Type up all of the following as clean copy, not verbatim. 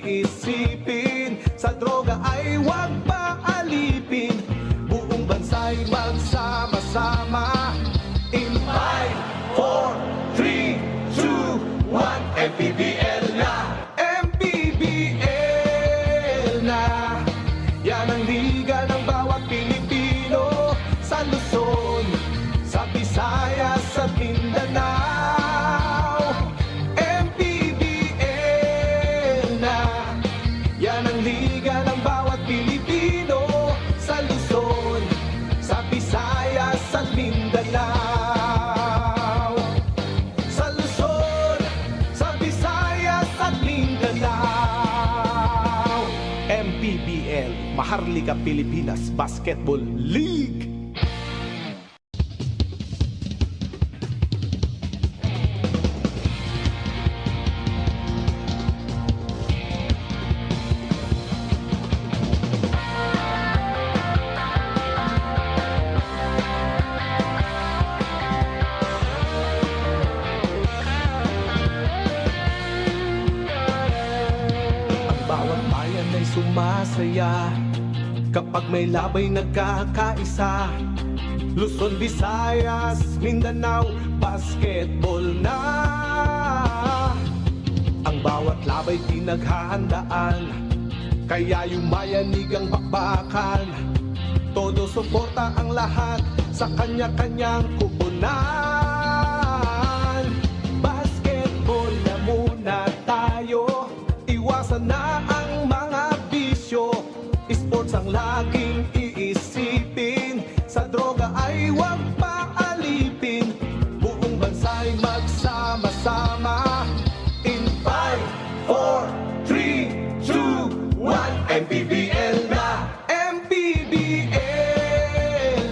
iisipin, sa droga ay huwag paalipin. Buong bansa'y magsama-sama. In 5, 4, 3, 2, 1, MPBL na! MPBL na! Yan ang liga ng bawat Pilipino sa Luzon, sa Visayas at Mindanao. MPBL na! Yan ang liga ng bawat Pilipino sa Luzon, sa Visayas at Mindanao. Sa Luzon, sa Visayas at Mindanao. MPBL, Maharlika Pilipinas Basketball League. Bawat bayan ay sumasaya kapag may labay nagkakaisa. Luzon, Visayas, Mindanao, basketball na. Ang bawat labay pinaghahandaan, kaya yumayanig ang bakbakan. Todo suporta ang lahat sa kanya-kanyang kupunan. Basketball na muna tayo, iwasan na ang mga bisyo. Sports ang laging iisipin, sa droga ay huwag paalipin. Buong bansa'y magsama-sama. In 5, 4, 3, 2, 1, MPBL na! MPBL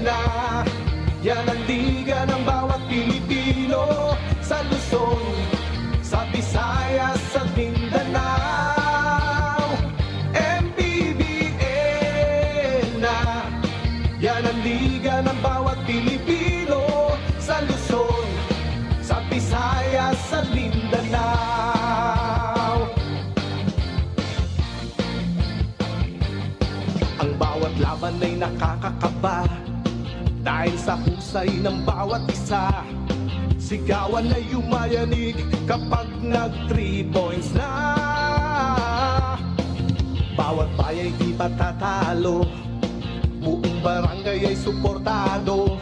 na! Yan ang liga ng bawat Pilipino sa Luzon, sa Visayas at Mindanao. MPBL na! Yan ang liga ng bawat Pilipino sa Luzon, sa Visayas at Mindanao. Ang bawat laban ay nakakakaba dahil sa husay ng bawat isa. Sigawan ay yumayanig kapag nag-3 points na. Bawat bayay di patatalo, buong barangay ay suportado.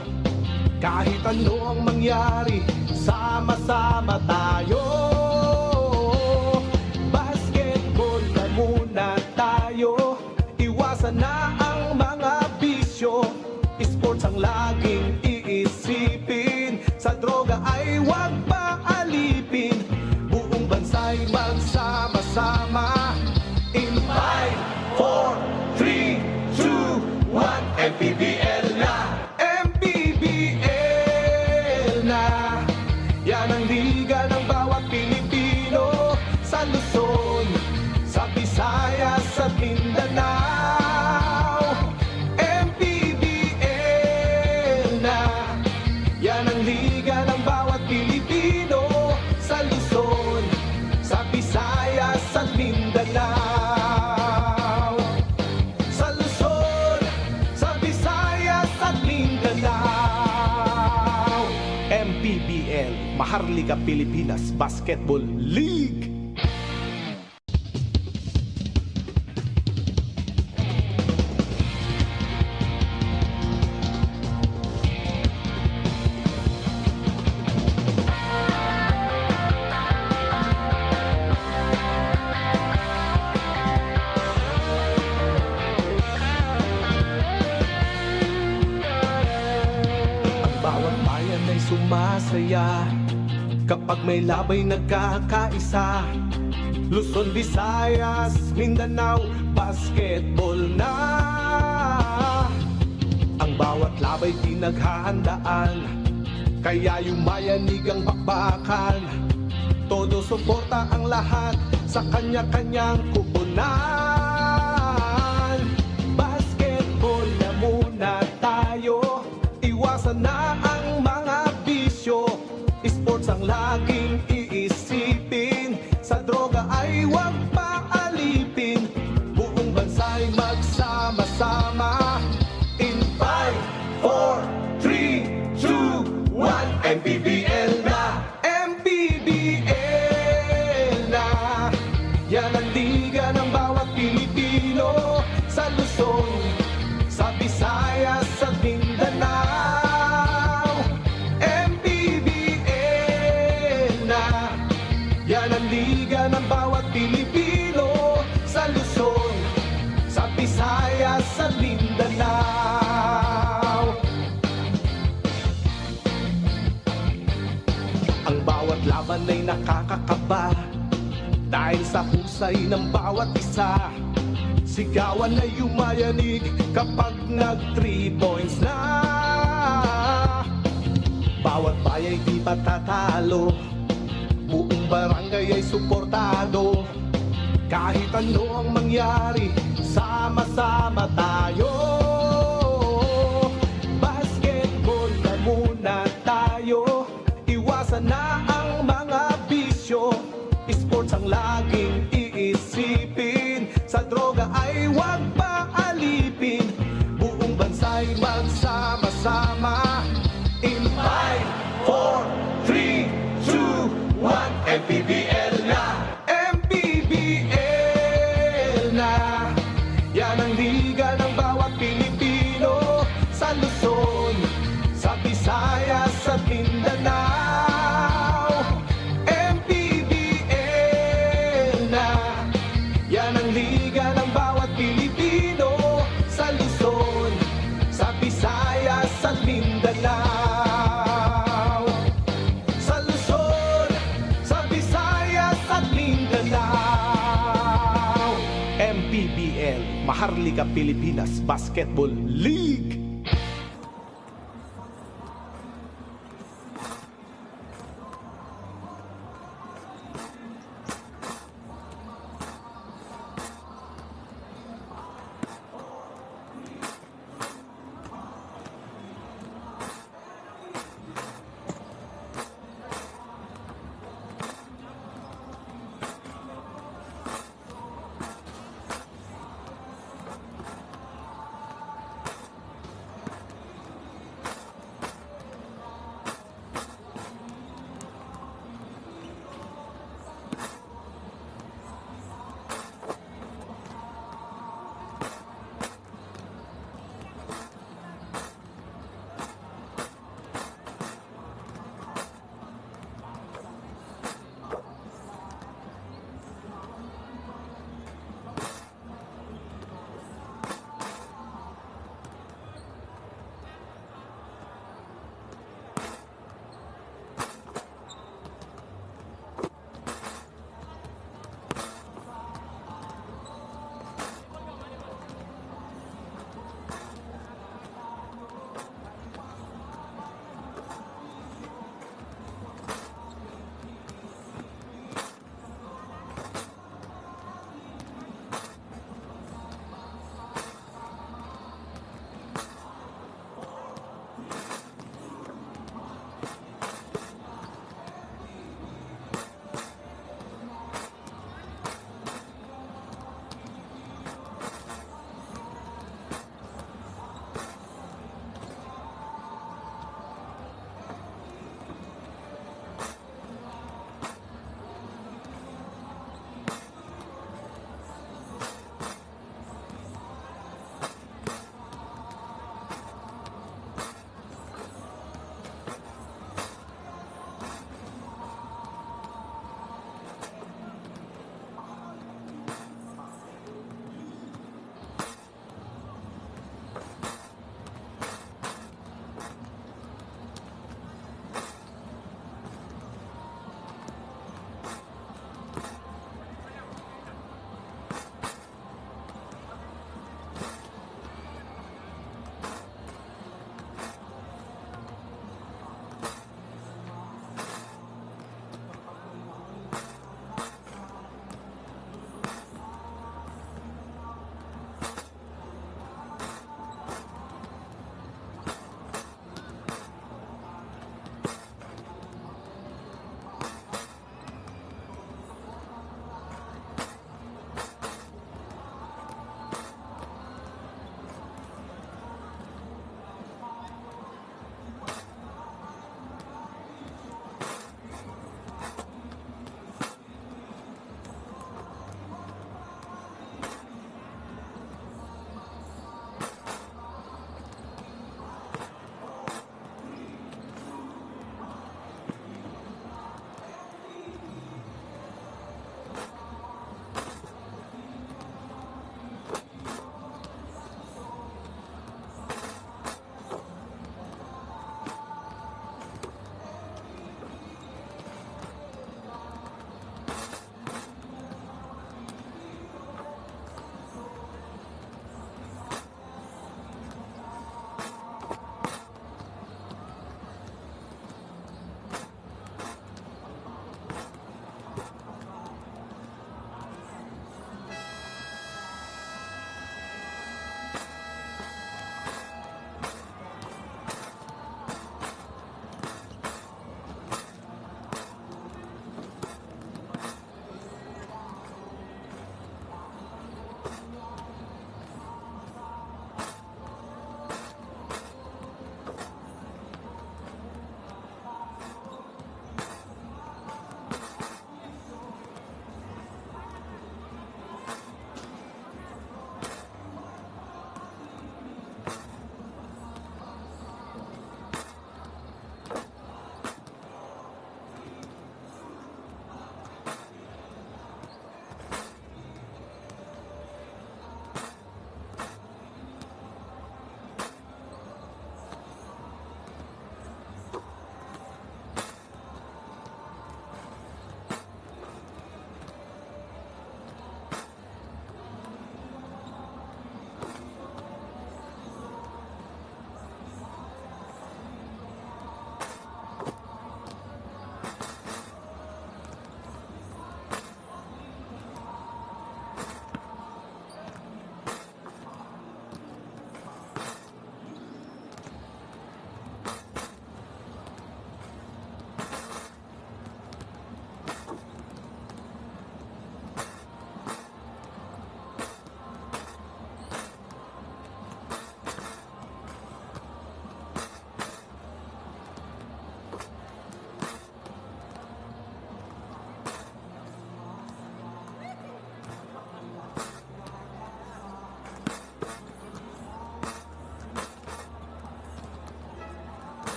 Kahit ano ang mangyari, sama-sama tayo. Basketball na muna tayo, iwasan na ang mga bisyo. Sports ang laging iisipin, sa droga ay huwag paalipin. Buong bansa'y magsama-sama. In 5, 4, 3, 2, 1, MPBL na! MPBL na! Yan ang liga ng bawat Pilipino sa Luzon, sa Visayas at Mindanao. MPBL na! Yan ang liga ng bawat Pilipino sa Luzon, sa Visayas at Mindanao. Sa Luzon, sa Visayas at Mindanao. MPBL, Maharlika Pilipinas Basketball League. Bawat bayan ay sumasaya kapag may labay nagkakaisa. Luzon, Visayas, Mindanao, basketball na. Ang bawat labay pinaghahandaan, kaya yumayanig ang bakbakan. Todo suporta ang lahat sa kanya-kanyang kupunan. Basketball na muna tayo, iwasan na ang mga bisyo. Sports ang laging iisipin, sa droga ay huwag paalipin. ang liga ng bawat Pilipino sa Luzon, sa Visayas, sa Mindanao. MPBL na, yan ang liga ng bawat Pilipino sa Luzon, sa Visayas, sa Mindanao. Ang bawat laban ay nakakakaba dahil sa husay ng bawat isa. Sigawan ay yumayanig kapag nag 3 points na. Bawat bayay di patatalo, buong barangay ay suportado. Kahit ano ang mangyari, sama-sama tayo. Basketball na muna tayo, iwasan na ang mga bisyo. Sports ang laging iisipin, sa droga ay huwag paalipin. Buong bansa'y magsama-sama in 5, 4, 3, 2, 1. MPBL na, MPBL na, yan ang liga ng bawat Pilipino sa Luzon, sa Visayas, sa Mindanao. Yan ang liga ng bawat Pilipino sa Luzon, sa Visayas at Mindanao. Sa Luzon, sa Visayas at Mindanao. MPBL, Maharlika Pilipinas Basketball League.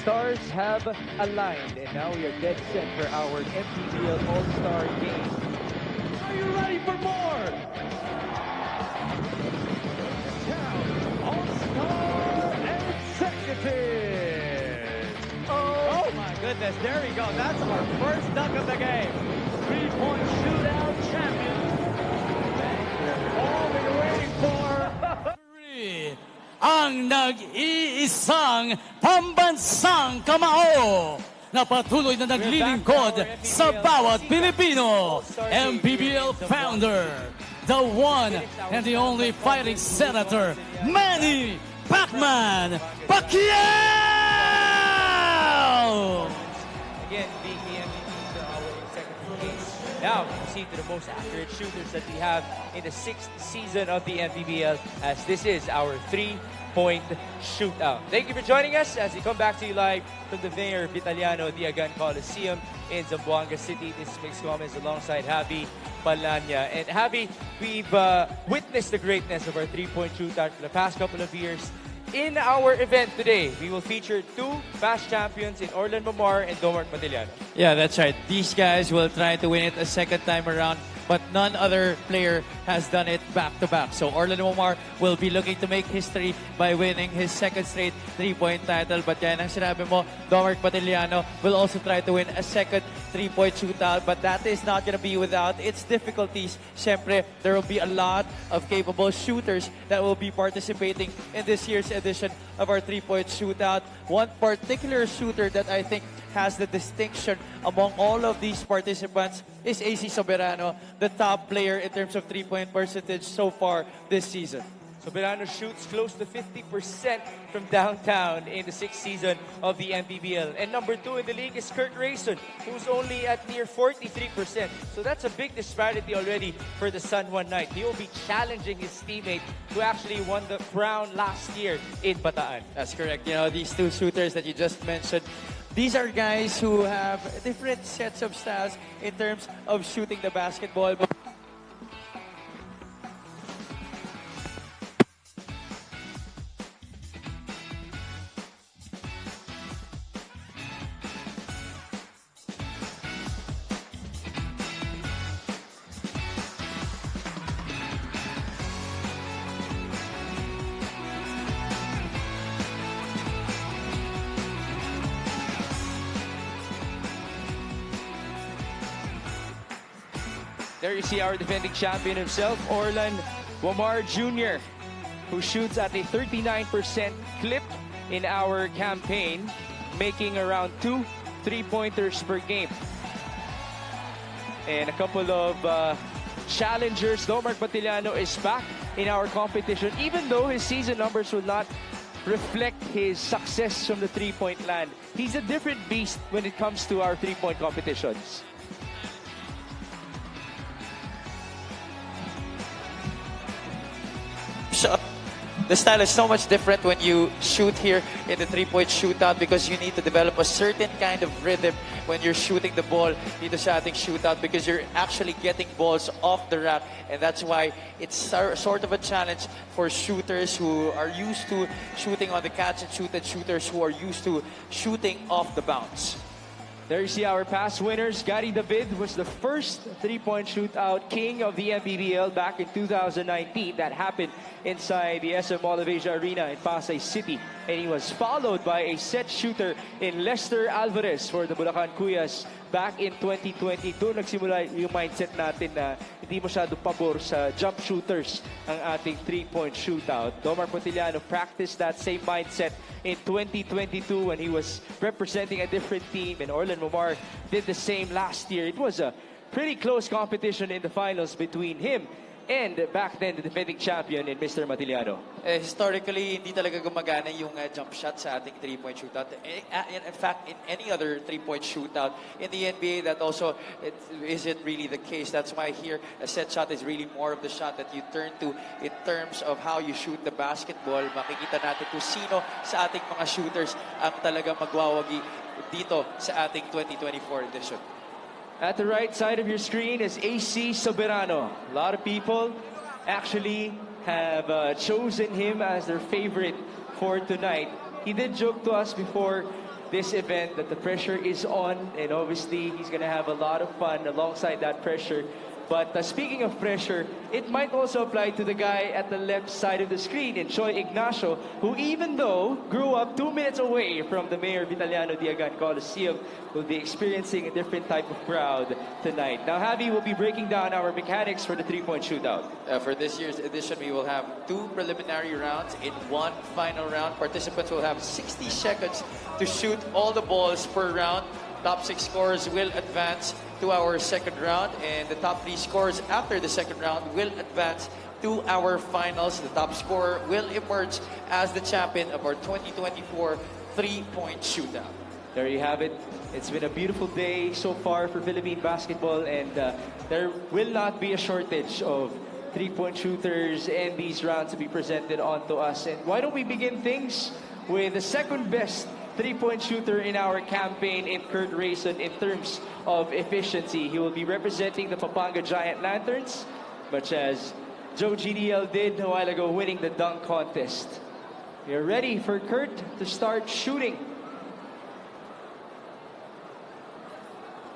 stars have aligned, and now we are dead set for our MPBL All-Star Game. Are you ready for more? Count All-Star Executive. Oh my goodness, there we go. That's our first dunk of the game. 3-point shootout champion. All we've been waiting for. Ang nag-iisang pambansang kamao na patuloy na naglilingkod sa bawat Pilipino. MPBL founder, the one and the only fighting senator, Manny Pacman Pacquiao! Again, being the MVP for our executive case. Now, proceed to the most accurate shooters that we have in the 6th season of the MPBL, as this is our 3-point shootout. Thank you for joining us as we come back to you live from the Mayor Vitaliano Diagan Coliseum in Zamboanga City. This is Mix Gomez alongside Javi Palanya. And Javi, we've witnessed the greatness of our 3-point shootout for the past couple of years. In our event today, we will feature 2 past champions in Orlan Momar and Domart Matiliano. Yeah, that's right. These guys will try to win it a second time around, but none other player has done it back-to-back. So Orlan Momar will be looking to make history by winning his second straight 3-point title. But yan ang sinabi mo, Domart Matiliano will also try to win a second 3-point shootout, but that is not going to be without its difficulties. Siyempre, there will be a lot of capable shooters that will be participating in this year's edition of our 3-point shootout. One particular shooter that I think has the distinction among all of these participants is AC Soberano, the top player in terms of 3-point percentage so far this season. Soberano shoots close to 50% from downtown in the 6th season of the MPBL. And number 2 in the league is Kurt Rayson, who's only at near 43%. So that's a big disparity already for the San Juan Knight. He will be challenging his teammate who actually won the crown last year in Bataan. That's correct. You know, these 2 shooters that you just mentioned, these are guys who have different sets of styles in terms of shooting the basketball. There you see our defending champion himself, Orlan Momar Jr., who shoots at a 39% clip in our campaign, making around 2 3-pointers per game. And a couple of challengers. Domart Matiliano is back in our competition, even though his season numbers will not reflect his success from the 3-point land. He's a different beast when it comes to our 3-point competitions. So, the style is so much different when you shoot here in the 3-point shootout because you need to develop a certain kind of rhythm when you're shooting the ball dito sa ating shootout because you're actually getting balls off the rack, and that's why it's sort of a challenge for shooters who are used to shooting on the catch and shoot and shooters who are used to shooting off the bounce. There you see our past winners. Gary David was the first 3-point shootout king of the MPBL back in 2019. That happened inside the SM Mall of Asia Arena in Pasay City. And he was followed by a set shooter in Lester Alvarez for the Bulacan Kuyas back in 2020. Doon nagsimula yung mindset natin na hindi masyado pabor sa jump shooters ang ating 3-point shootout. Domart Matiliano practiced that same mindset in 2022 when he was representing a different team, and Orlan Momar did the same last year. It was a pretty close competition in the finals between him and back then the defending champion in Mr. Matiliano. Historically, hindi talaga gumagana yung jump shot sa ating 3-point shootout. In fact, in any other 3-point shootout in the NBA, that also isn't really the case. That's why here, a set shot is really more of the shot that you turn to in terms of how you shoot the basketball. Makikita natin kung sino sa ating mga shooters ang talaga magwawagi dito sa ating 2024 edition. At the right side of your screen is AC Soberano. A lot of people actually have chosen him as their favorite for tonight. He did joke to us before this event that the pressure is on, and obviously he's going to have a lot of fun alongside that pressure. But speaking of pressure, it might also apply to the guy at the left side of the screen, in Choi Ignacio, who even though grew up 2 minutes away from the Mayor Vitaliano Diagan Coliseum, will be experiencing a different type of crowd tonight. Now, Javi will be breaking down our mechanics for the three-point shootout. For this year's edition, we will have 2 preliminary rounds. In 1 final round, participants will have 60 seconds to shoot all the balls per round. Top 6 scorers will advance to our second round, and the top 3 scorers after the second round will advance to our finals. The top scorer will emerge as the champion of our 2024 three-point shootout. There you have it. It's been a beautiful day so far for Philippine basketball, and there will not be a shortage of three-point shooters and these rounds to be presented onto us. And why don't we begin things with the second best three-point shooter in our campaign, in Kurt Rayson, in terms of efficiency. He will be representing the Pampanga Giant Lanterns, much as Joe GDL did a while ago, winning the dunk contest. We are ready for Kurt to start shooting.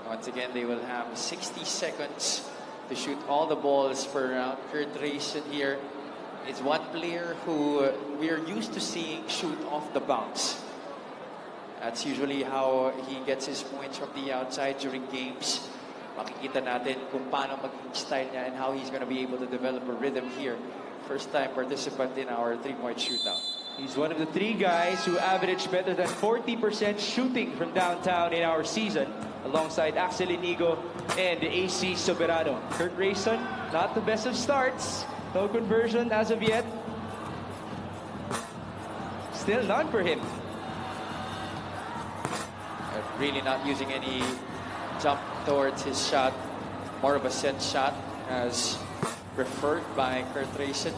Once again, they will have 60 seconds to shoot all the balls per round. Kurt Rayson here is one player who we are used to seeing shoot off the bounce. That's usually how he gets his points from the outside during games. Makikita natin kung paano maging style niya and how he's going to be able to develop a rhythm here. First time participant in our three-point shootout. He's one of the 3 guys who averaged better than 40% shooting from downtown in our season, alongside Axel Inigo and AC Soberano. Kurt Rayson, not the best of starts. No conversion as of yet. Still none for him. Really not using any jump towards his shot. More of a set shot as preferred by Kurt Rayson.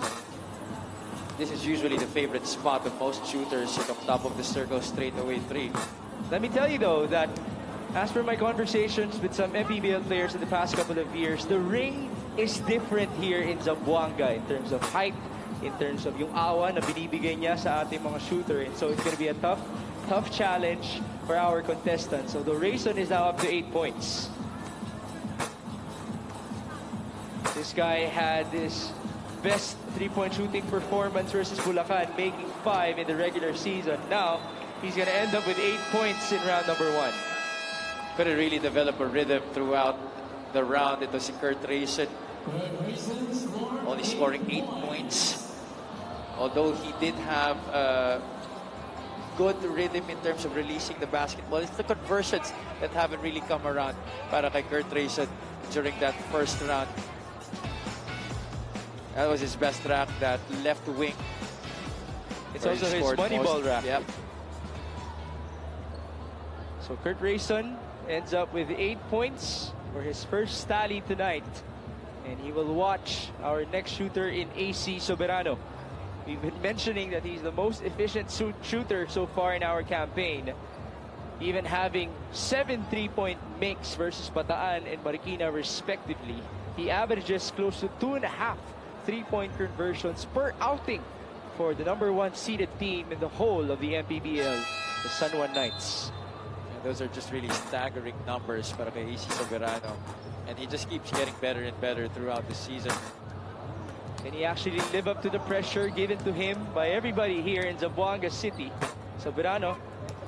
This is usually the favorite spot of most shooters, at the top of the circle, straightaway 3. Let me tell you though that as per my conversations with some MPBL players in the past couple of years, the ring is different here in Zamboanga in terms of height, in terms of yung awa na binibigay niya sa ating mga shooter. And so it's going to be a tough challenge for our contestants. So the Rayson is now up to 8 points. This guy had his best three-point shooting performance versus Bulacan, making 5 in the regular season. Now, he's going to end up with 8 points in round number 1. Couldn't really develop a rhythm throughout the round. It was Kurt Rayson only scoring 8 points. Although he did have good rhythm in terms of releasing the basketball. It's the conversions that haven't really come around para kay Kurt Rayson during that first round. That was his best rack, that left wing. It's also his money ball rack. Yep. So Kurt Rayson ends up with 8 points for his first tally tonight. And he will watch our next shooter in AC Soberano. We've been mentioning that he's the most efficient shooter so far in our campaign, even having 7 three-point makes versus Bataan and Marikina respectively. He averages close to 2.5 three-point conversions per outing for the number 1 seeded team in the whole of the MPBL, the San Juan Knights. And those are just really staggering numbers para kay AC Soberano. And he just keeps getting better and better throughout the season. And he actually lived up to the pressure given to him by everybody here in Zamboanga City. Soberano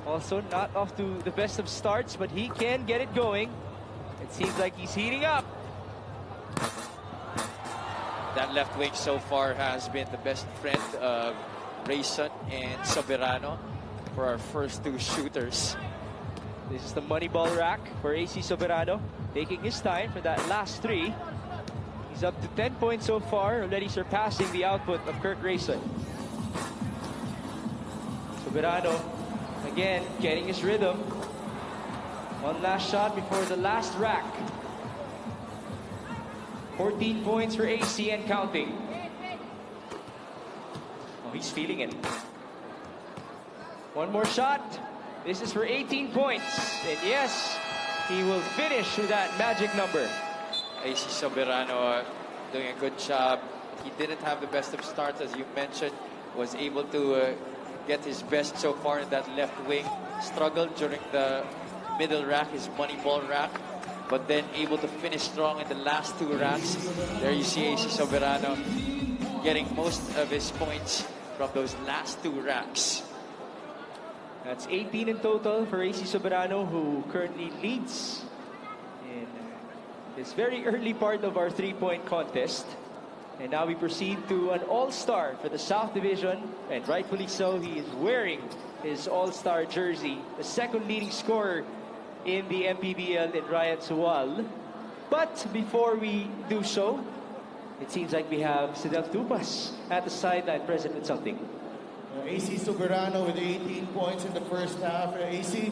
also not off to the best of starts, but he can get it going. It seems like he's heating up. That left wing so far has been the best friend of Rayson and Soberano for our first 2 shooters. This is the money ball rack for AC Soberano, taking his time for that last 3. He's up to 10 points so far, already surpassing the output of Kurt Rayson. Soberano, again, getting his rhythm. One last shot before the last rack. 14 points for AC and counting. Oh, he's feeling it. One more shot. This is for 18 points. And yes, he will finish with that magic number. AC Soberano doing a good job. He didn't have the best of starts, as you mentioned. Was able to get his best so far in that left wing. struggled during the middle rack, his money ball rack, but then able to finish strong in the last two racks. There you see AC Soberano getting most of his points from those last two racks. That's 18 in total for AC Soberano, who currently leads in this very early part of our three-point contest. And now we proceed to an all-star for the South Division, and rightfully so. He is wearing his all-star jersey, the second leading scorer in the MPBL in Ryan Suwal. But before we do so, it seems like we have Sidel Tupas at the sideline present with something. AC Soberano with 18 points in the first half. AC,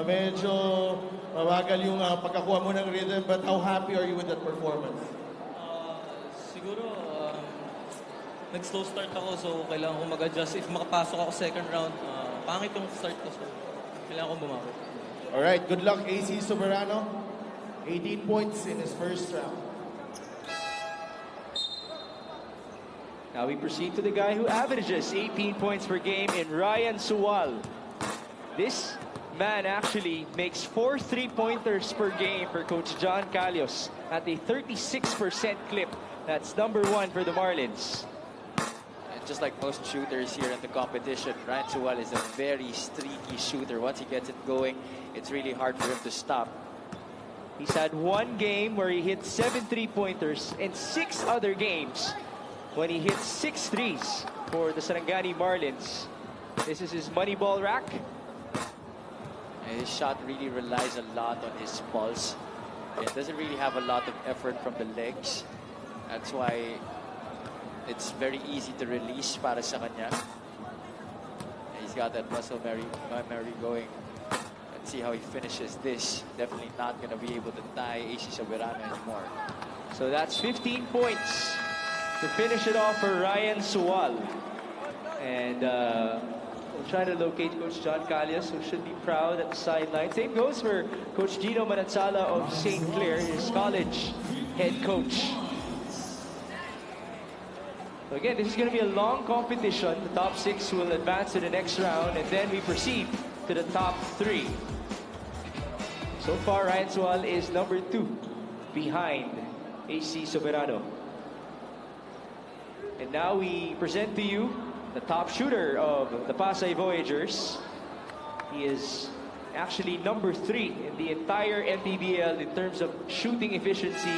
medyo mabagal yung pagkakuha mo ng rhythm, but how happy are you with that performance? Siguro, nag-slow start ako, so kailangan ko mag-adjust. If makapasok ako second round, pangit yung start ko, so kailangan ko bumawi. Alright, good luck AC Soberano. 18 points in his first round. Now we proceed to the guy who averages 18 points per game in Ryan Suwal. This man actually makes 4 3-pointers per game for Coach John Calios at a 36% clip. That's number 1 for the Marlins. And just like most shooters here in the competition, Ryan Suwal is a very streaky shooter. Once he gets it going, it's really hard for him to stop. He's had one game where he hit 7 3-pointers and 6 other games when he hit 6 threes for the Sarangani Marlins. This is his money ball rack. And his shot really relies a lot on his pulse. It doesn't really have a lot of effort from the legs. That's why it's very easy to release para sa kanya. And he's got that muscle memory going. Let's see how he finishes this. Definitely not going to be able to tie AC Soberano anymore. So that's 15 points to finish it off for Ryan Suwal. And we'll try to locate Coach John Calios, who should be proud at the sideline. Same goes for Coach Gino Manansala of St. Clair, his college head coach. So again, this is going to be a long competition. The top 6 will advance to the next round, and then we proceed to the top 3. So far, Ryan Suwal is number 2 behind AC Soberano. And now we present to you the top shooter of the Pasay Voyagers. He is actually number 3 in the entire MPBL in terms of shooting efficiency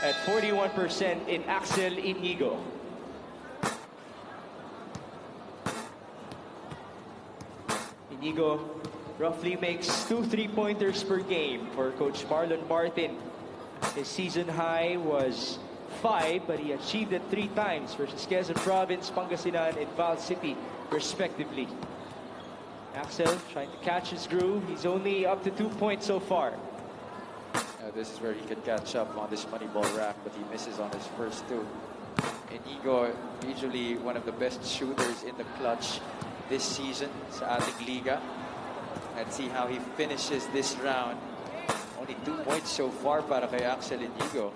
at 41% in Axel Inigo. Inigo roughly makes 2 3-pointers per game for Coach Marlon Martin. His season high was 5, but he achieved it 3 times versus Quezon Province, Pangasinan, and Val City, respectively. Axel trying to catch his groove. He's only up to 2 points so far. This is where he could catch up on this money ball rack, but he misses on his first 2. Inigo, usually one of the best shooters in the clutch this season sa ating liga. Let's see how he finishes this round. Only 2 points so far para kay Axel Inigo.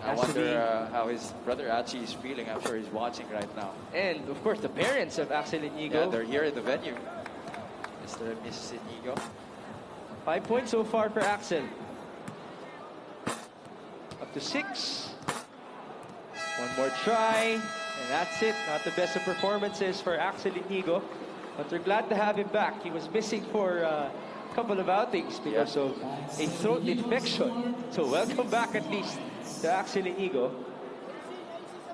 I wonder how his brother Achi is feeling. I'm sure he's watching right now. And of course, the parents of Axel Inigo. Yeah, they're here in the venue. Mr. and Mrs. Inigo. 5 points so far for Axel. Up to 6. One more try. And that's it. Not the best of performances for Axel Inigo. But we're glad to have him back. He was missing for a couple of outings because of a throat infection. So welcome back at least to Axel Inigo.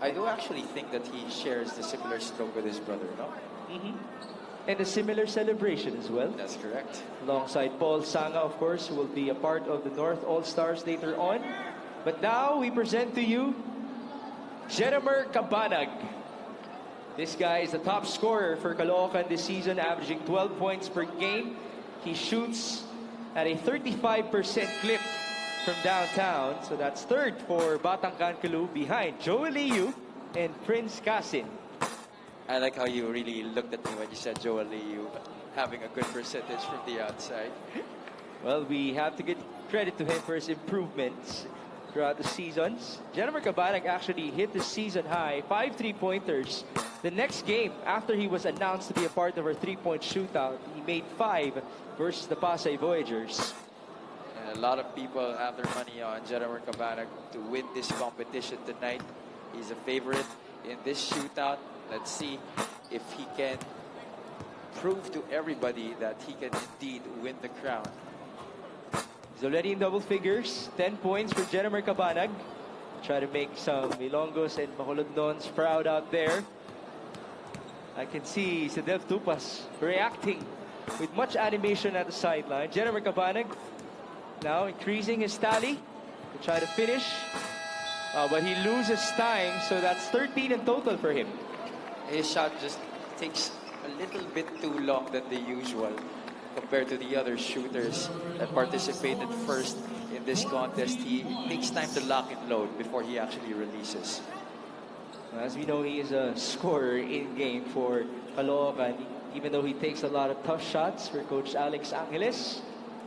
I do actually think that he shares the similar stroke with his brother, no? And a similar celebration as well. That's correct. Alongside Paul Sanga, of course, who will be a part of the North All-Stars later on. But now we present to you Jeremer Cabanag. This guy is the top scorer for Caloocan this season, averaging 12 points per game. He shoots at a 35% clip from downtown. So that's 3rd for Batang Kankelu, behind Joel Liu and Prince Kasin. I like how you really looked at me when you said Joel Liu having a good percentage from the outside. Well, we have to give credit to him for his improvements throughout the seasons. Jeremer Cabanag actually hit the season high 5 3-pointers The next game, after he was announced to be a part of our three-point shootout, he made 5 versus the Pasay Voyagers. And a lot of people have their money on Jeremy Cabanag to win this competition tonight. He's a favorite in this shootout. Let's see if he can prove to everybody that he can indeed win the crown. He's already in double figures. 10 points for Jeremy Cabanag. Try to make some Ilonggos and Bacolodons proud out there. I can see Sedef Tupas reacting with much animation at the sideline. Jeremy Cabanag now increasing his tally to try to finish. But he loses time, so that's 13 in total for him. His shot just takes a little bit too long than the usual compared to the other shooters that participated first in this contest. He takes time to lock and load before he actually releases. As we know, he is a scorer in-game for Caloocan, even though he takes a lot of tough shots for Coach Alex Angeles.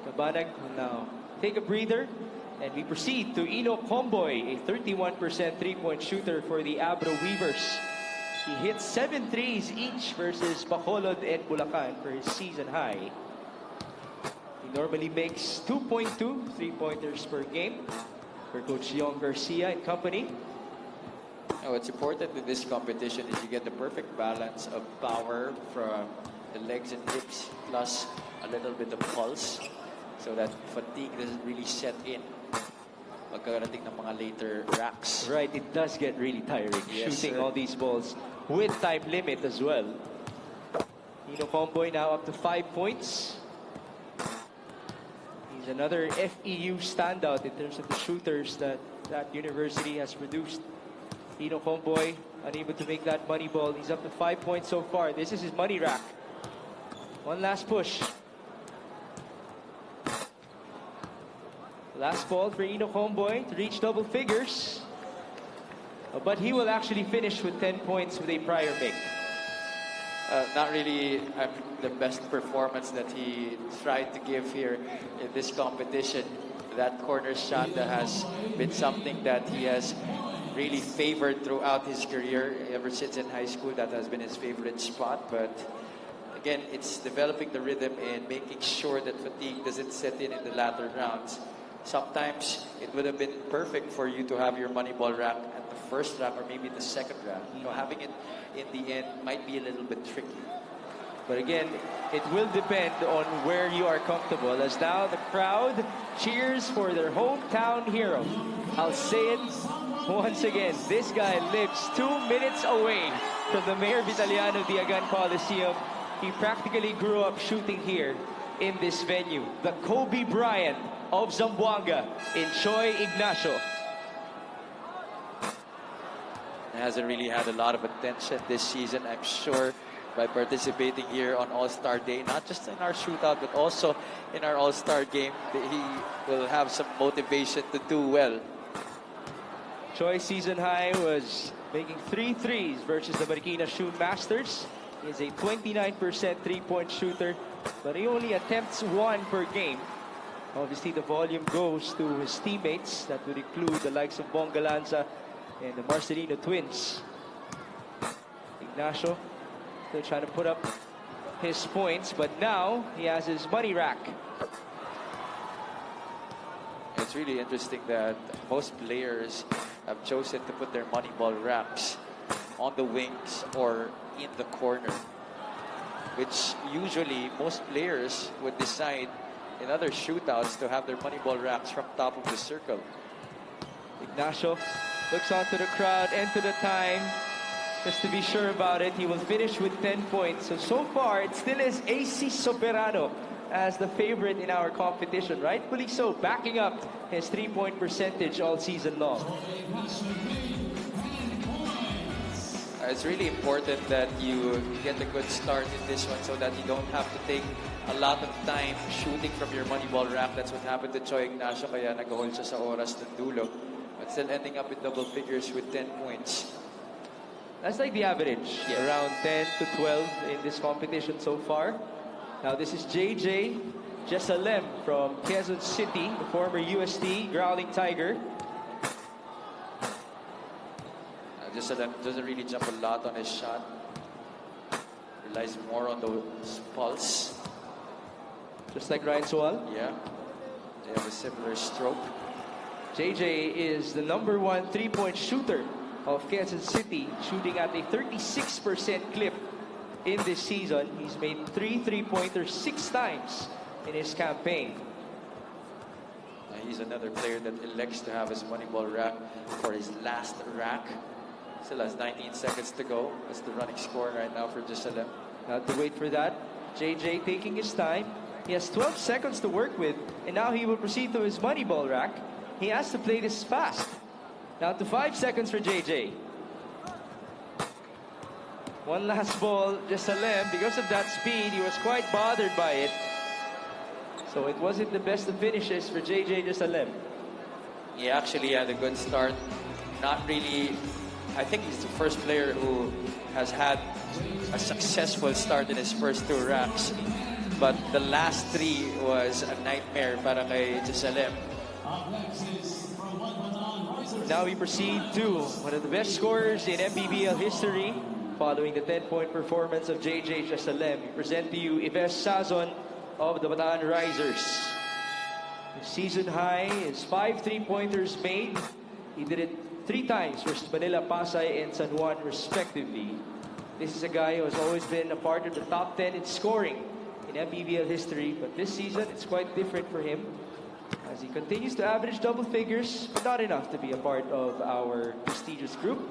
Cabanag will now take a breather, and we proceed to Ino Comboy, a 31% three-point shooter for the Abro Weavers. He hits 7 threes each versus Bacolod and Bulacan for his season high. He normally makes 2.2 three-pointers per game for Coach Yong Garcia and company. What's important in this competition is you get the perfect balance of power from the legs and hips plus a little bit of pulse so that fatigue doesn't really set in pagkarating ng mga later racks. Right, it does get really tiring shooting sir. all these balls with time limit as well. Ino Comboy now up to 5 points. He's another FEU standout in terms of the shooters that university has produced. Ino Comboy unable to make that money ball. He's up to 5 points so far. This is his money rack. One last push. Last ball for Ino Comboy to reach double figures. But he will actually finish with 10 points with a prior make. Not really the best performance that he tried to give here in this competition. That corner shot that has been something that he has really favored throughout his career. Ever since in high school, that has been his favorite spot. But again, it's developing the rhythm and making sure that fatigue doesn't set in the latter rounds. Sometimes it would have been perfect for you to have your money ball rack at the first rack or maybe the second rack. You know, having it in the end might be a little bit tricky. But again, it will depend on where you are comfortable, as now the crowd cheers for their hometown hero. I'll say it once again, this guy lives 2 minutes away from the Mayor Vitaliano Diagan Coliseum. He practically grew up shooting here in this venue. The Kobe Bryant of Zamboanga in Choi Ignacio. He hasn't really had a lot of attention this season, I'm sure, by participating here on All-Star Day, not just in our shootout, but also in our All-Star game. He will have some motivation to do well. Choi season high was making 3 threes versus the Marikina Shoot Masters. He is a 29% three-point shooter, but he only attempts 1 per game. Obviously, the volume goes to his teammates. That would include the likes of Bongalanza and the Marcelino twins. Ignacio still trying to put up his points, but now he has his money rack. It's really interesting that most players have chosen to put their money ball racks on the wings or in the corner, which usually most players would decide in other shootouts to have their money ball racks from top of the circle. Ignacio looks onto the crowd and to the time. Just to be sure about it, he will finish with 10 points. So far, it still is AC Soberano as the favorite in our competition. Rightfully so, backing up his three-point percentage all season long. It's really important that you get a good start in this one so that you don't have to take a lot of time shooting from your money ball rack. That's what happened to Choi Ignacio, kaya nag-hold siya sa oras ng dulo. But still ending up in double figures with 10 points. That's like the average, around 10 to 12 in this competition so far. Now this is JJ Jesalem from Quezon City, the former UST Growling Tiger. Jesalem doesn't really jump a lot on his shot. Relies more on the pulse. Just like Ryan Sual. Yeah. They have a similar stroke. JJ is the #1 3-point shooter of Kansas City, shooting at a 36% clip in this season. He's made 3 3-pointers 6 times in his campaign. He's another player that elects to have his Moneyball rack for his last rack. Still has 19 seconds to go. That's the running score right now for Jesalem. Not to wait for that. JJ taking his time. He has 12 seconds to work with, and now he will proceed to his Moneyball rack. He has to play this fast. Down to 5 seconds for JJ. One last ball, Jesalem. Because of that speed, he was quite bothered by it. So it wasn't the best of finishes for JJ Jesalem. He actually had a good start. Not really. I think he's the first player who has had a successful start in his first 2 racks. But the last 3 was a nightmare para kay Jesalem. Now we proceed to one of the best scorers in MPBL history. Following the 10-point performance of JJ Jesalem, we present to you Yves Sazon of the Bataan Risers. His season high is 5 3-pointers made. He did it 3 times versus Manila, Pasay, and San Juan respectively. This is a guy who has always been a part of the top 10 in scoring in MPBL history, but this season it's quite different for him as he continues to average double figures, but not enough to be a part of our prestigious group.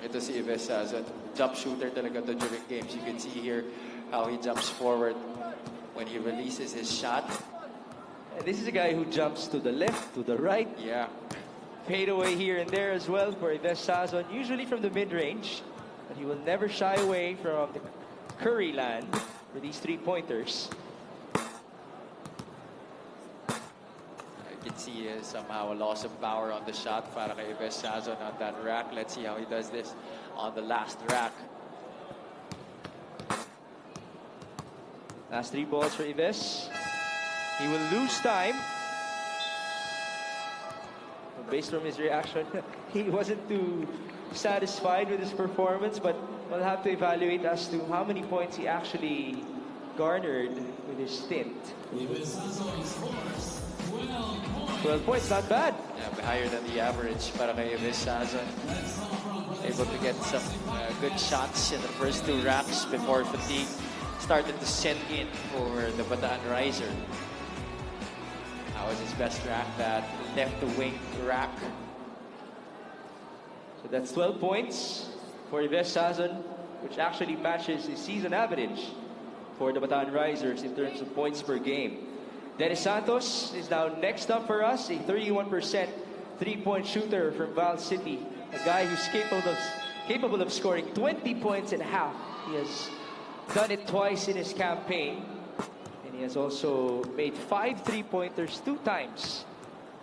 Ito si Yves Sazon. Jump shooter talaga to during games. You can see here how he jumps forward when he releases his shot. And this is a guy who jumps to the left, to the right. Yeah. Fade away here and there as well for Yves Sazon, usually from the mid-range. But he will never shy away from the Curry land for these 3-pointers. You can see somehow a loss of power on the shot para kay Yves Sazon on that rack. Let's see how he does this on the last rack. Last 3 balls for Yves. He will lose time. Based from his reaction, he wasn't too satisfied with his performance, but we'll have to evaluate as to how many points he actually garnered with his stint. 12 points, not bad. Yeah, higher than the average para kay Yves Sazon. Able to get some good shots in the first 2 racks before fatigue started to set in for the Bataan Riser. That was his best rack, that left the wing rack. So that's 12 points for Yves Sazon, which actually matches his season average for the Bataan Risers in terms of points per game. Dennis Santos is now next up for us, a 31% 3-point shooter from Val City, a guy who's capable of scoring 20 points and a half. He has done it twice in his campaign, and he has also made 5 3-pointers 2 times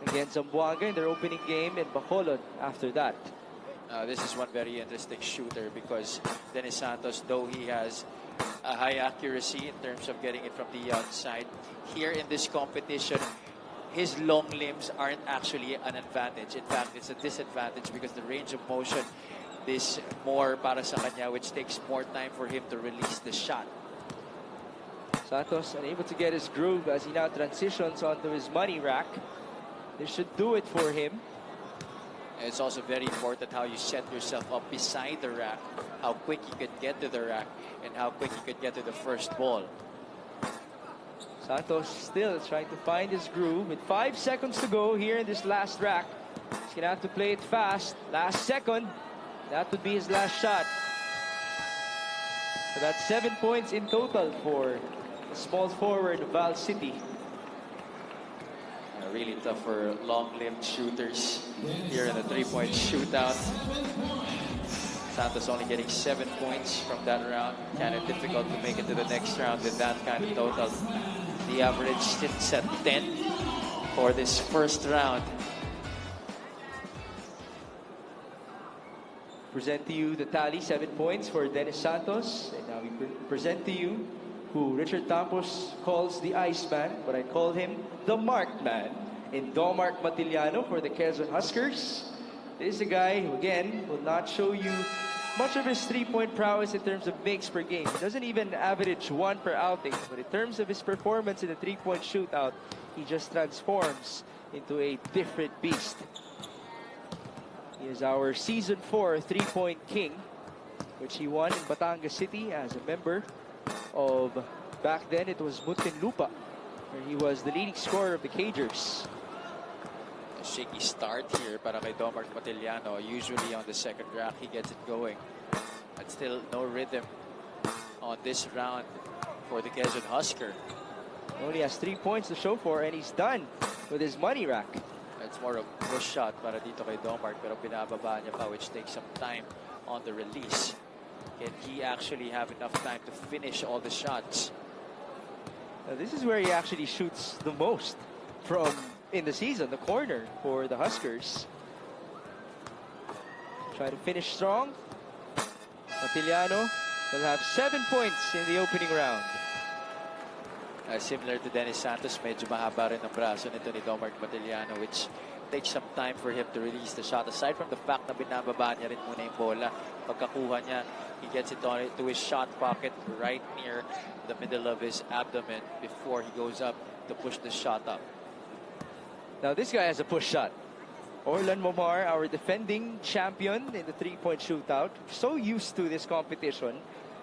against Zamboanga in their opening game and Bacolod after that. This is one very interesting shooter because Dennis Santos, though he has a high accuracy in terms of getting it from the outside, here in this competition, his long limbs aren't actually an advantage. In fact, it's a disadvantage because the range of motion is more para sa kanya, which takes more time for him to release the shot. Santos unable to get his groove as he now transitions onto his money rack. This should do it for him. It's also very important how you set yourself up beside the rack, how quick you could get to the rack, and how quick you could get to the first ball. Santos still trying to find his groove with 5 seconds to go here in this last rack. He's gonna have to play it fast. Last second, that would be his last shot. So that's 7 points in total for the small forward of Val City. Really tough for long-limbed shooters here in the 3-point shootout. Santos only getting 7 points from that round. Kind of difficult to make it to the next round with that kind of total. The average sits at 10 for this first round. Present to you the tally, 7 points for Dennis Santos. And now we present to you who Richard Tampos calls the Iceman, but I call him the Marked Man, in Domark Matiliano for the Quezon Huskers. This is a guy who, again, will not show you much of his three-point prowess in terms of makes per game. He doesn't even average one per outing, but in terms of his performance in the three-point shootout, he just transforms into a different beast. He is our Season 4 three-point king, which he won in Batangas City as a member of, back then it was Muntinlupa, where he was the leading scorer of the Cagers. A shaky start here para kay Domar Matiliano. Usually on the second rack, he gets it going. But still no rhythm on this round for the Quezon Husker. Only has 3 points to show for, and he's done with his money rack. It's more of a push shot para dito kay Domar, pero binababa niya pa, which takes some time on the release. Can he actually have enough time to finish all the shots? Now, this is where he actually shoots the most from in the season, the corner for the Huskers. Try to finish strong. Matiliano will have 7 points in the opening round. Similar to Dennis Santos, medyo mahaba rin ang braso nito ni Domar Matiliano, which takes some time for him to release the shot. Aside from the fact na binababa niya rin muna yung bola, pagkakuha niya, he gets it on to his shot pocket right near the middle of his abdomen before he goes up to push the shot up. Now this guy has a push shot. Orlan Momar, our defending champion in the three-point shootout, so used to this competition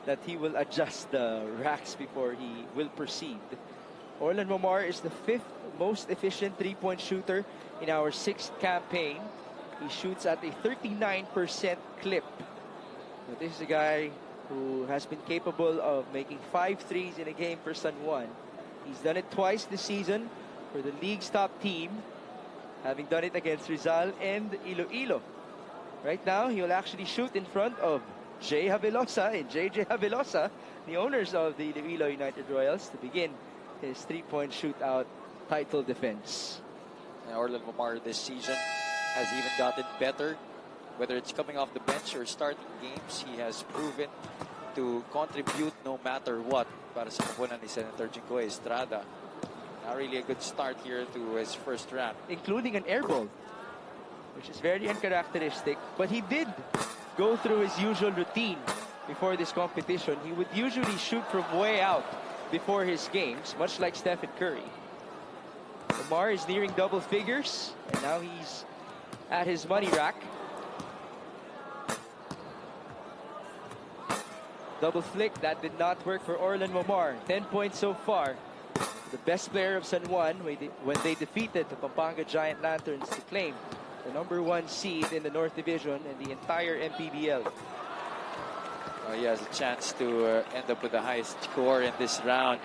that he will adjust the racks before he will proceed. Orlan Momar is the 5th most efficient three-point shooter in our 6th campaign. He shoots at a 39% clip. So this is a guy who has been capable of making 5 threes in a game for San Juan. He's done it twice this season for the league's top team, having done it against Rizal and Iloilo. Right now, he will actually shoot in front of Jay Havelosa and JJ Havelosa, the owners of the Iloilo United Royals, to begin his three-point shootout title defense. Orlan Momar this season has even gotten better. Whether it's coming off the bench or starting games, he has proven to contribute no matter what para sa kapunan ni Senator Jingoy Estrada. Not really a good start here to his first round. Including an air ball, which is very uncharacteristic. But he did go through his usual routine before this competition. He would usually shoot from way out before his games, much like Stephen Curry. Omar is nearing double figures, and now he's at his money rack. Double flick, that did not work for Orlan Momar. 10 points so far. The best player of San Juan when they defeated the Pampanga Giant Lanterns to claim the #1 seed in the North Division and the entire MPBL. He has a chance to end up with the highest score in this round.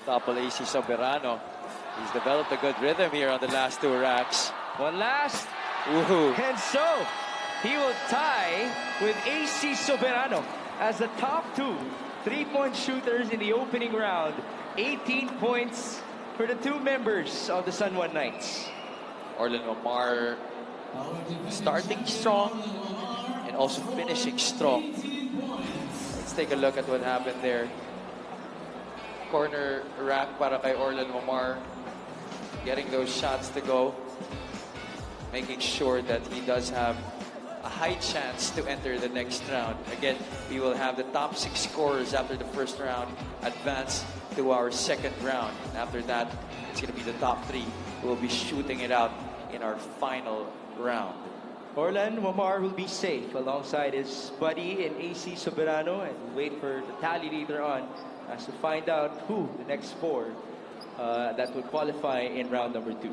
Topple AC Soberano. He's developed a good rhythm here on the last 2 racks. One last. Woohoo. And so, he will tie with AC Soberano as the top 2 three-point shooters in the opening round. 18 points for the 2 members of the San Juan Knights. Orlan Momar starting strong and also finishing strong. Let's take a look at what happened there. Corner rack para kay Orlan Momar. Getting those shots to go. Making sure that he does have a high chance to enter the next round. Again, we will have the top 6 scorers after the first round advance to our second round. After that, it's going to be the top 3 who will be shooting it out in our final round. Orlan Momar will be safe alongside his buddy in AC Soberano, and we'll wait for the tally later on as to find out who the next 4 that will qualify in round number 2.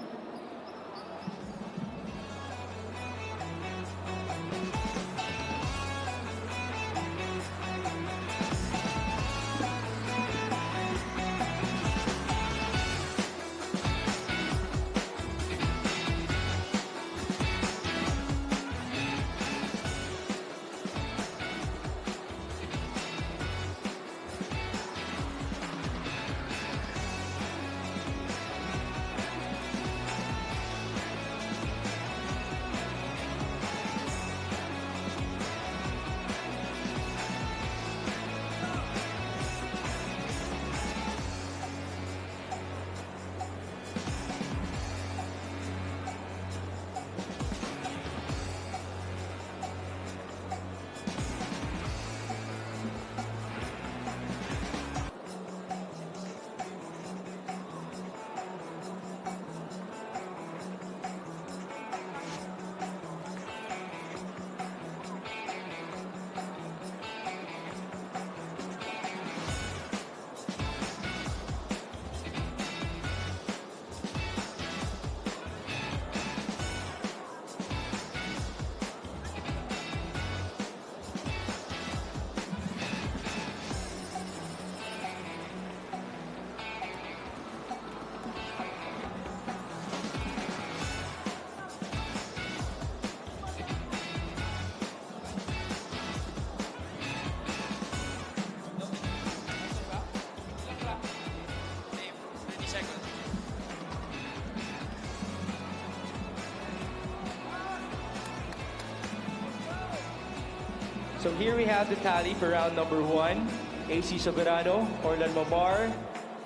So here we have the tally for round number 1. AC Soberano, Orlan Mamar,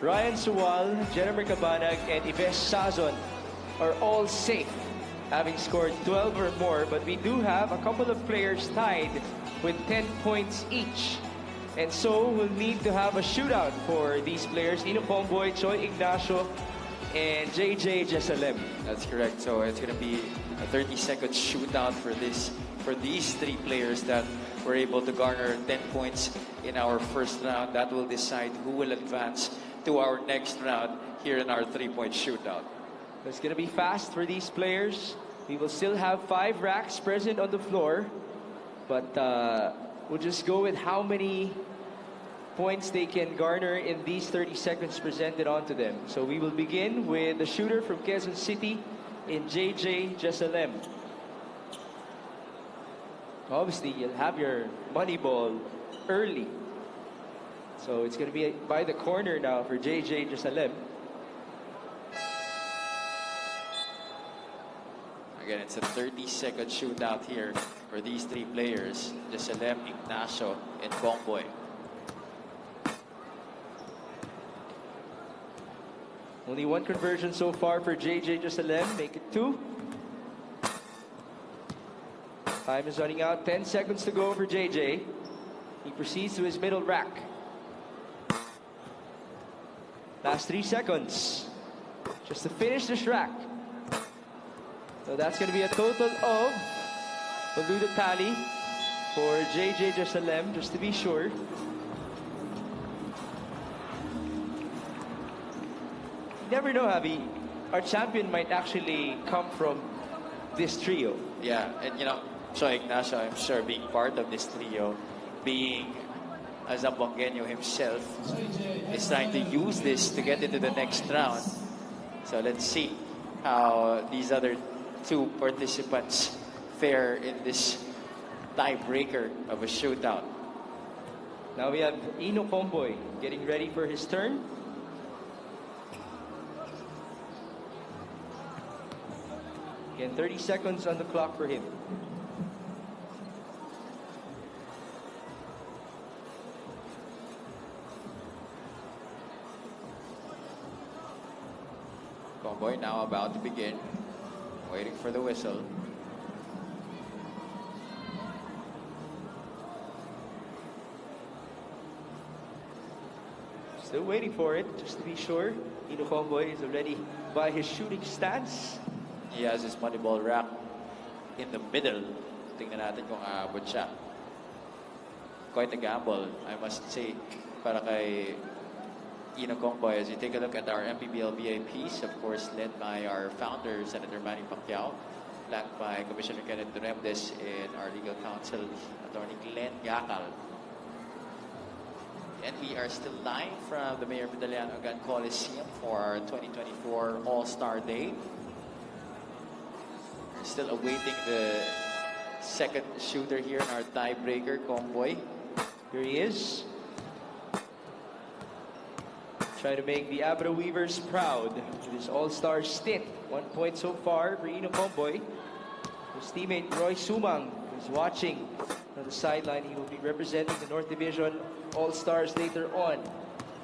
Ryan Suwal, Jennifer Cabanag, and Ives Sazon are all safe, having scored 12 or more. But we do have a couple of players tied with 10 points each. And so we'll need to have a shootout for these players, Ino Pomboy, Choi Ignacio, and JJ Jesalem. That's correct. So it's going to be a 30-second shootout for these three players that were able to garner 10 points in our first round. That will decide who will advance to our next round here in our 3-point shootout. It's going to be fast for these players. We will still have 5 racks present on the floor, but we'll just go with how many points they can garner in these 30 seconds presented onto them. So we will begin with the shooter from Quezon City in JJ Jesalem. Obviously, you'll have your money ball early. So it's going to be by the corner now for JJ Jesalem. Again, it's a 30-second shootout here for these three players, Jesalem, Ignacio, and Bomboy. Only 1 conversion so far for JJ Jesalem. Make it 2. Time is running out. 10 seconds to go for JJ. He proceeds to his middle rack. Last 3 seconds. Just to finish this rack. So that's going to be a total of, we'll do the tally for JJ Jesalem, just to be sure. You never know, Javi. Our champion might actually come from this trio. Yeah, and you know, Choi Ignacio, I'm sure, being part of this trio, being a Zamboangueño himself, is trying to use this to get into the next round. So let's see how these other 2 participants fare in this tiebreaker of a shootout. Now we have Ino Pomboy getting ready for his turn. Again, 30 seconds on the clock for him. Bomboy now about to begin. Waiting for the whistle. Still waiting for it, just to be sure. Ino Pomboy is already by his shooting stance. He has his money ball rack in the middle. Tingnan natin kung aabot siya. Quite a gamble, I must say, para kay Ino Pomboy. As you take a look at our MPBL VIPs, of course, led by our founder, Senator Manny Pacquiao, flanked by Commissioner Kenneth Duremdes and our legal counsel, Attorney Glenn Yakal. And we are still live from the Mayor Vidaliano Gun Coliseum for our 2024 All-Star Day. We're still awaiting the second shooter here in our tiebreaker, Pomboy. Here he is. Trying to make the Abra Weavers proud with his all-star stint. 1 point so far for Ino Pomboy. His teammate Roy Sumang is watching on the sideline. He will be representing the North Division All-Stars later on.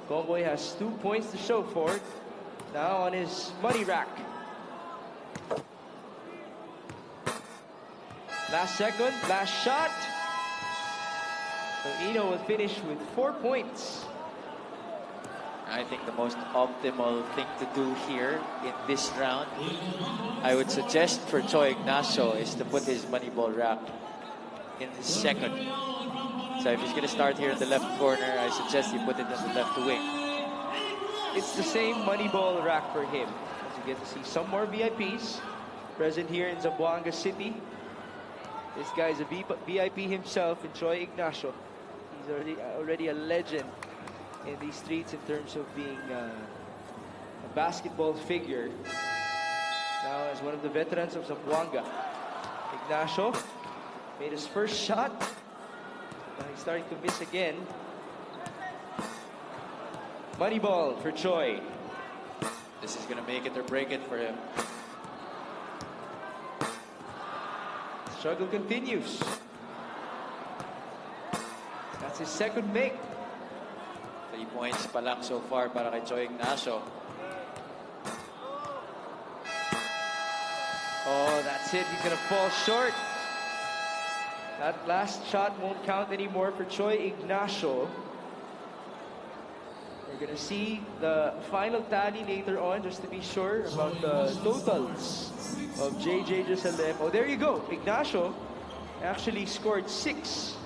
Pomboy has 2 points to show for it. Now on his money rack. Last second, last shot. So Ino will finish with 4 points. I think the most optimal thing to do here in this round, I would suggest for Choi Ignacio, is to put his money ball rack in the second. So if he's going to start here in the left corner, I suggest you put it in the left wing. It's the same money ball rack for him. As you get to see some more VIPs present here in Zamboanga City. This guy's a VIP himself in Choi Ignacio. He's already a legend in these streets in terms of being a basketball figure. Now as one of the veterans of Zamboanga. Ignacio made his first shot. Now he's starting to miss again. Money ball for Choi. This is going to make it or break it for him. Struggle continues. That's his second make. 3 points pa lang so far para kay Choi Ignacio. Oh, that's it. He's gonna fall short. That last shot won't count anymore for Choi Ignacio. We're gonna see the final tally later on just to be sure about the totals of JJ Jerusalem. Oh, there you go. Ignacio actually scored 6.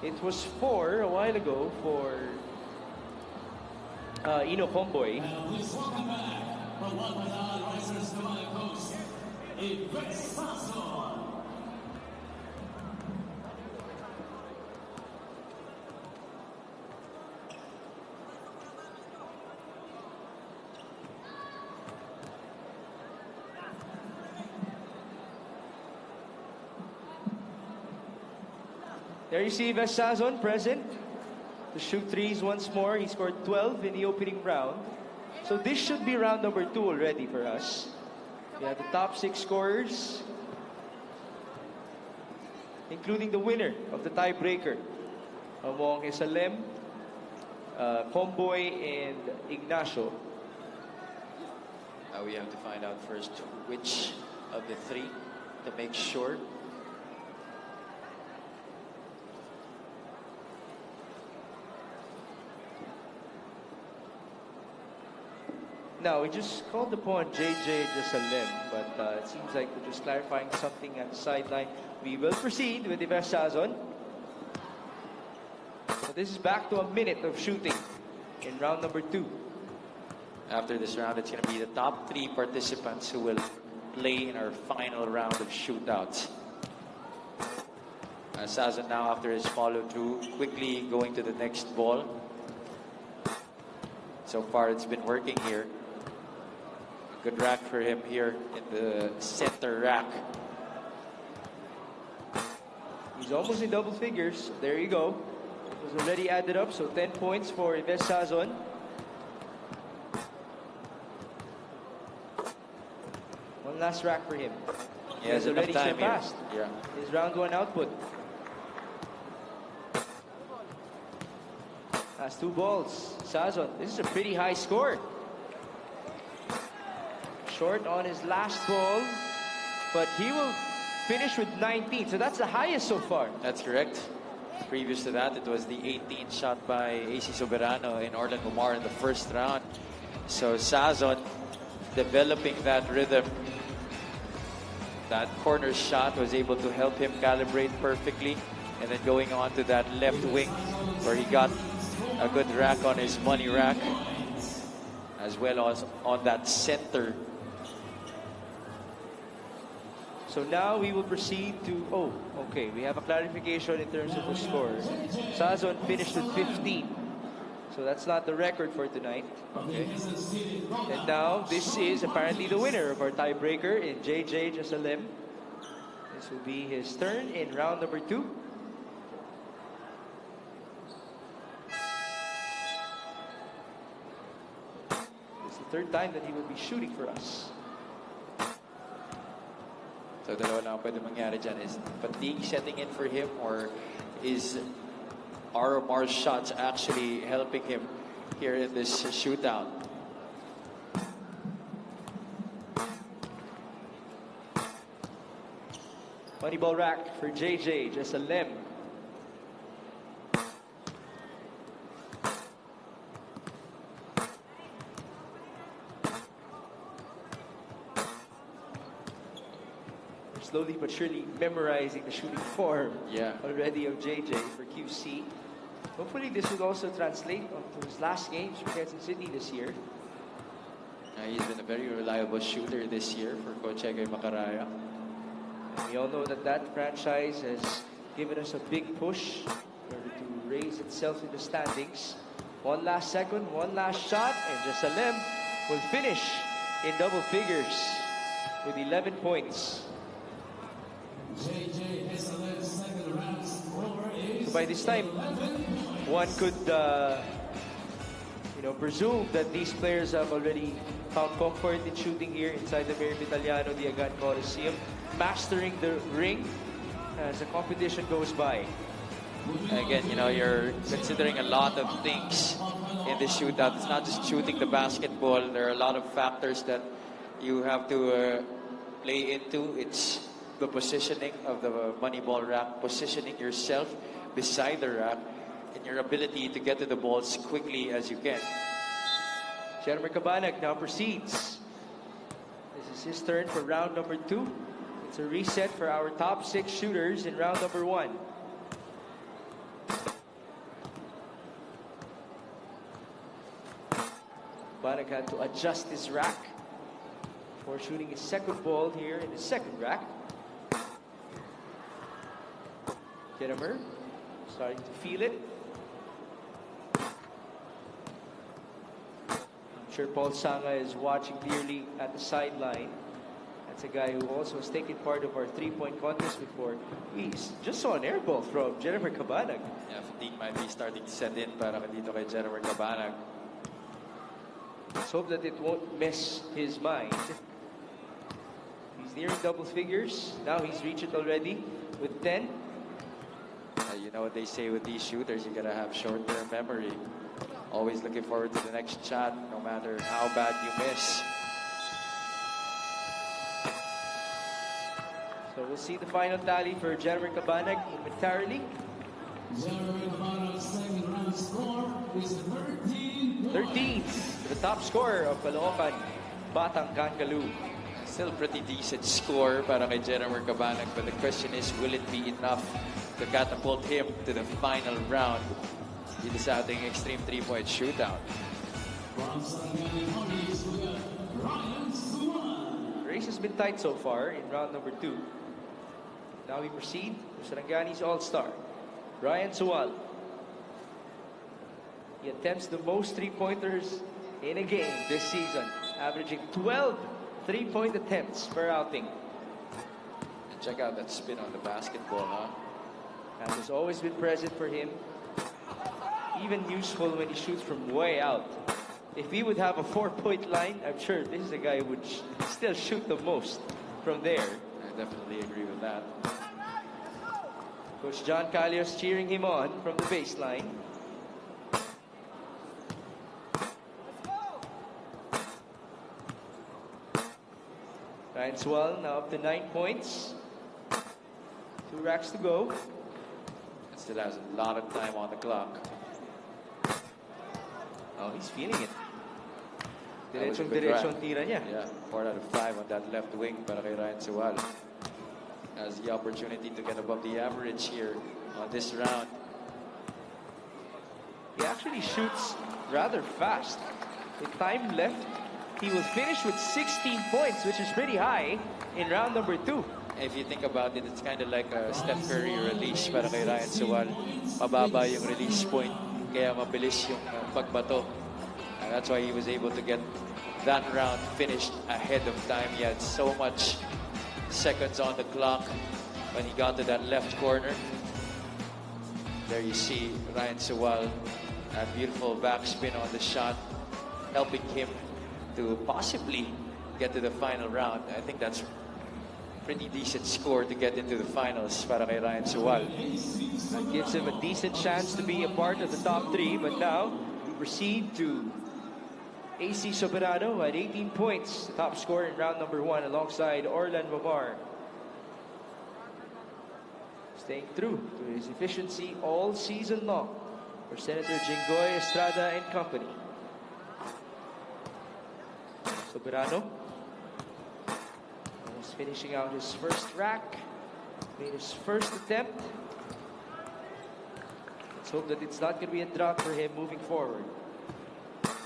It was 4 a while ago for Ino Comboy. Please welcome back from one risers to my coast, There you see Vesazon present to shoot threes once more. He scored 12 in the opening round. So this should be round number 2 already for us. We have the top 6 scorers, including the winner of the tiebreaker among Jerusalem, Comboy, and Ignacio. We have to find out first which of the 3 to make sure. Now, we just called upon JJ Jerusalem, but it seems like we're just clarifying something at the sideline. We will proceed with the Vesazon. So this is back to a minute of shooting in round number 2. After this round, it's going to be the top 3 participants who will play in our final round of shootouts. Sazon now, after his follow-through, quickly going to the next ball. So far, it's been working here. Good rack for him here in the center rack. He's almost in double figures. There you go. It was already added up, so 10 points for Vesazon. One last rack for him. He has already surpassed his round 1 output. That's 2 balls. Sazon, this is a pretty high score. Short on his last ball, but he will finish with 19. So that's the highest so far. That's correct. Previous to that, it was the 18 shot by AC Soberano in Orlando Mar in the first round. So Sazon developing that rhythm. That corner shot was able to help him calibrate perfectly. And then going on to that left wing where he got a good rack on his money rack, as well as on that center. So now we will proceed to, okay, we have a clarification in terms of the score. Sazon finished with 15. So that's not the record for tonight. Okay. And now this is apparently the winner of our tiebreaker in JJ Jerusalem. This will be his turn in round number 2. It's the 3rd time that he will be shooting for us. So dalawa lang pwede mangyari dyan. Is fatigue setting in for him, or is RMR's shots actually helping him here in this shootout? Money ball rack for JJ Jerusalem. Slowly but surely memorizing the shooting form already of JJ for QC. Hopefully this will also translate onto his last games for Quezon City this year. He's been a very reliable shooter this year for Coach Egay Macaraya. And we all know that that franchise has given us a big push in order to raise itself in the standings. One last second, one last shot, and Jerusalem will finish in double figures with 11 points. So by this time, one could, presume that these players have already found comfort in shooting here inside the Miriam Italiano Diagan Coliseum, mastering the ring as the competition goes by. Again, you know, you're considering a lot of things in the shootout. It's not just shooting the basketball. There are a lot of factors that you have to play into. It's the positioning of the money ball rack, positioning yourself beside the rack, and your ability to get to the ball as quickly as you can. Jennifer Cabanag now proceeds. This is his turn for round number 2. It's a reset for our top 6 shooters in round number 1. Cabanag had to adjust his rack before shooting his second ball here in the second rack. Jennifer starting to feel it. I'm sure Paul Sanga is watching clearly at the sideline. That's a guy who also has taken part of our three-point contest before. We just saw an air ball from Jennifer Cabanag. Yeah, fatigue might be starting to set in para dito kay Jennifer Cabanag. Let's hope that it won't mess his mind. He's nearing double figures. Now he's reached it already with 10. You know what they say with these shooters, you gotta have short-term memory. Always looking forward to the next shot, no matter how bad you miss. So we'll see the final tally for Jennifer Cabanag momentarily. Jennifer Cabanag's second round score is 13 points. 13, the top scorer of Caloocan, Batang Kangaloo. Still pretty decent score para kay Jennifer Cabanag, but the question is, will it be enough to catapult him to the final round dito sa ating Xtreme 3-point shootout? From Sarangani Counties, we got Ryan Suwan. The race has been tight so far in round number 2. Now we proceed to Sarangani's All-Star, Ryan Suwal. He attempts the most three-pointers in a game this season, averaging 12 three-point attempts per outing. And check out that spin on the basketball, huh? That has always been present for him. Even useful when he shoots from way out. If he would have a 4-point line, I'm sure this is a guy who would still shoot the most from there. I definitely agree with that. Coach John Calios cheering him on from the baseline. Ryan Suwal now up to 9 points. 2 racks to go. Still has a lot of time on the clock. Oh, he's feeling it. That was a good Diretsong drive. tira niya. Yeah, 4 out of 5 on that left wing para kay Ryan Suwal. Has the opportunity to get above the average here on this round. He actually shoots rather fast. With time left, he will finish with 16 points, which is pretty high in round number 2. If you think about it, it's kind of like a Steph Curry release para kay Ryan Suwal. Mababa yung release point, kaya mabilis yung pagbato. And that's why he was able to get that round finished ahead of time. He had so much seconds on the clock when he got to that left corner. There you see Ryan Suwal, that beautiful backspin on the shot, helping him to possibly get to the final round. I think that's pretty decent score to get into the finals para kay Ryan Suwal. That gives him a decent chance to be a part of the top 3. But now we proceed to AC Soberano at 18 points, the top scorer in round number 1, alongside Orlan Mamar. Staying true to his efficiency all season long for Senator Jinggoy Estrada and company. Soberano almost finishing out his first rack, made his first attempt. Let's hope that it's not going to be a drought for him moving forward.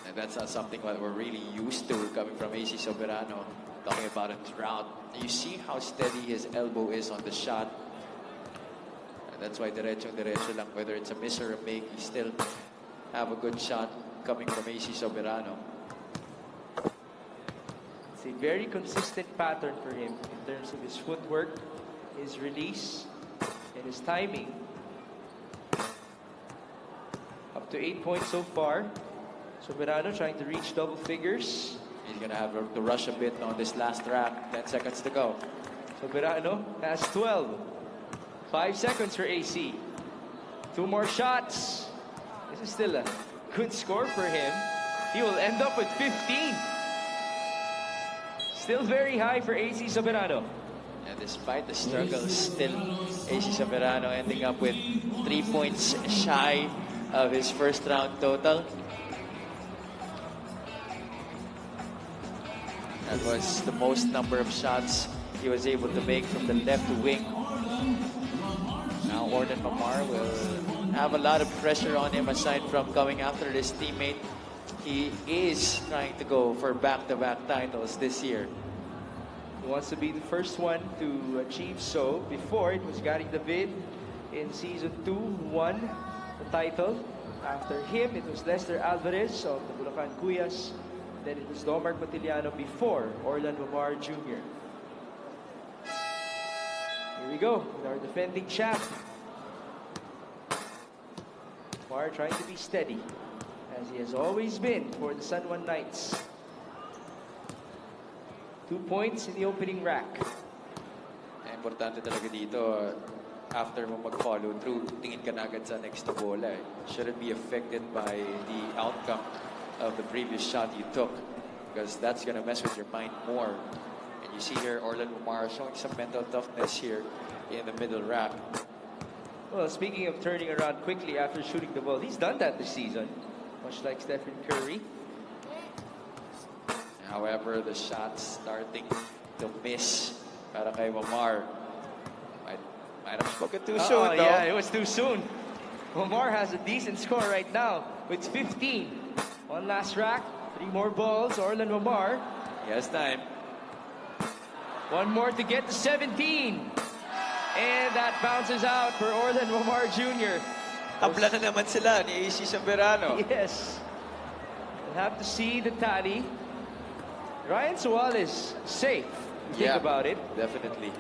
And that's not something that we're really used to coming from AC Soberano. Talking about a drought. You see how steady his elbow is on the shot. And that's why diretso lang. Whether it's a miss or a make, you still have a good shot coming from AC Soberano. It's a very consistent pattern for him in terms of his footwork, his release, and his timing. Up to 8 points so far. Soberano trying to reach double figures. He's going to have to rush a bit on this last rack. 10 seconds to go. Soberano has 12. 5 seconds for AC. 2 more shots. This is still a good score for him. He will end up with 15. Still very high for AC Soberano. And despite the struggles, still AC Soberano ending up with 3 points shy of his first round total. That was the most number of shots he was able to make from the left wing. Now Orlan Mamar will have a lot of pressure on him aside from going after his teammate. He is trying to go for back-to-back titles this year. He wants to be the first one to achieve so. Before, it was Gary David in Season 2 who won the title. After him, it was Lester Alvarez of the Bulacan Cuyas. Then it was Domar Cotillano before Orlan Mamar Jr. Here we go with our defending champ. Mamar trying to be steady, as he has always been for the San Juan Knights. 2 points in the opening rack. Importante talaga dito, after mo mag-follow through, tingin ka na agad sa next to bola. Shouldn't be affected by the outcome of the previous shot you took, because that's gonna mess with your mind more. And you see here, Orlan Mamar showing some mental toughness here in the middle rack. Well, speaking of turning around quickly after shooting the ball, he's done that this season, much like Stephen Curry. However, the shots starting to miss para kay Mamar. Might have spoken too soon, though. Yeah, it was too soon. Mamar has a decent score right now with 15. One last rack, 3 more balls. Orlan Mamar. He has time. One more to get to 17. And that bounces out for Orlan Mamar Jr. Tabla na naman sila ni AC Soberano. Yes. We'll have to see the tally. Ryan Sual is safe. Think about it. Definitely.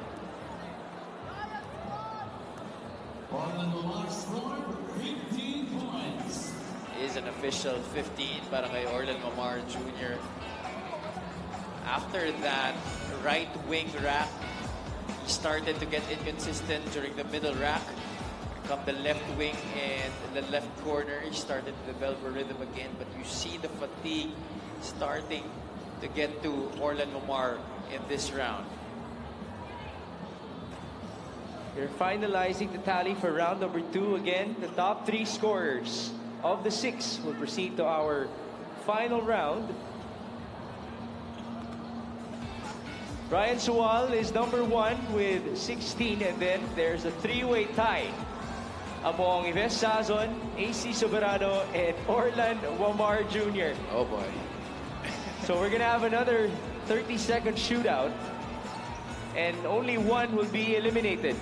Orlan Mamar scored 15 points. Is an official 15 para kay Orlan Mamar Jr. After that right wing rack, he started to get inconsistent during the middle rack. Come the left wing and the left corner, he started to develop a rhythm again. But you see the fatigue starting to get to Orlan Mamar in this round. They're finalizing the tally for round number 2. Again, the top 3 scorers of the 6 will proceed to our final round. Ryan Sual is number 1 with 16, and then there's a 3-way tie among Yves Sazon, AC Soberano, and Orlan Mamar Jr. Oh boy. So we're gonna have another 30-second shootout, and only one will be eliminated.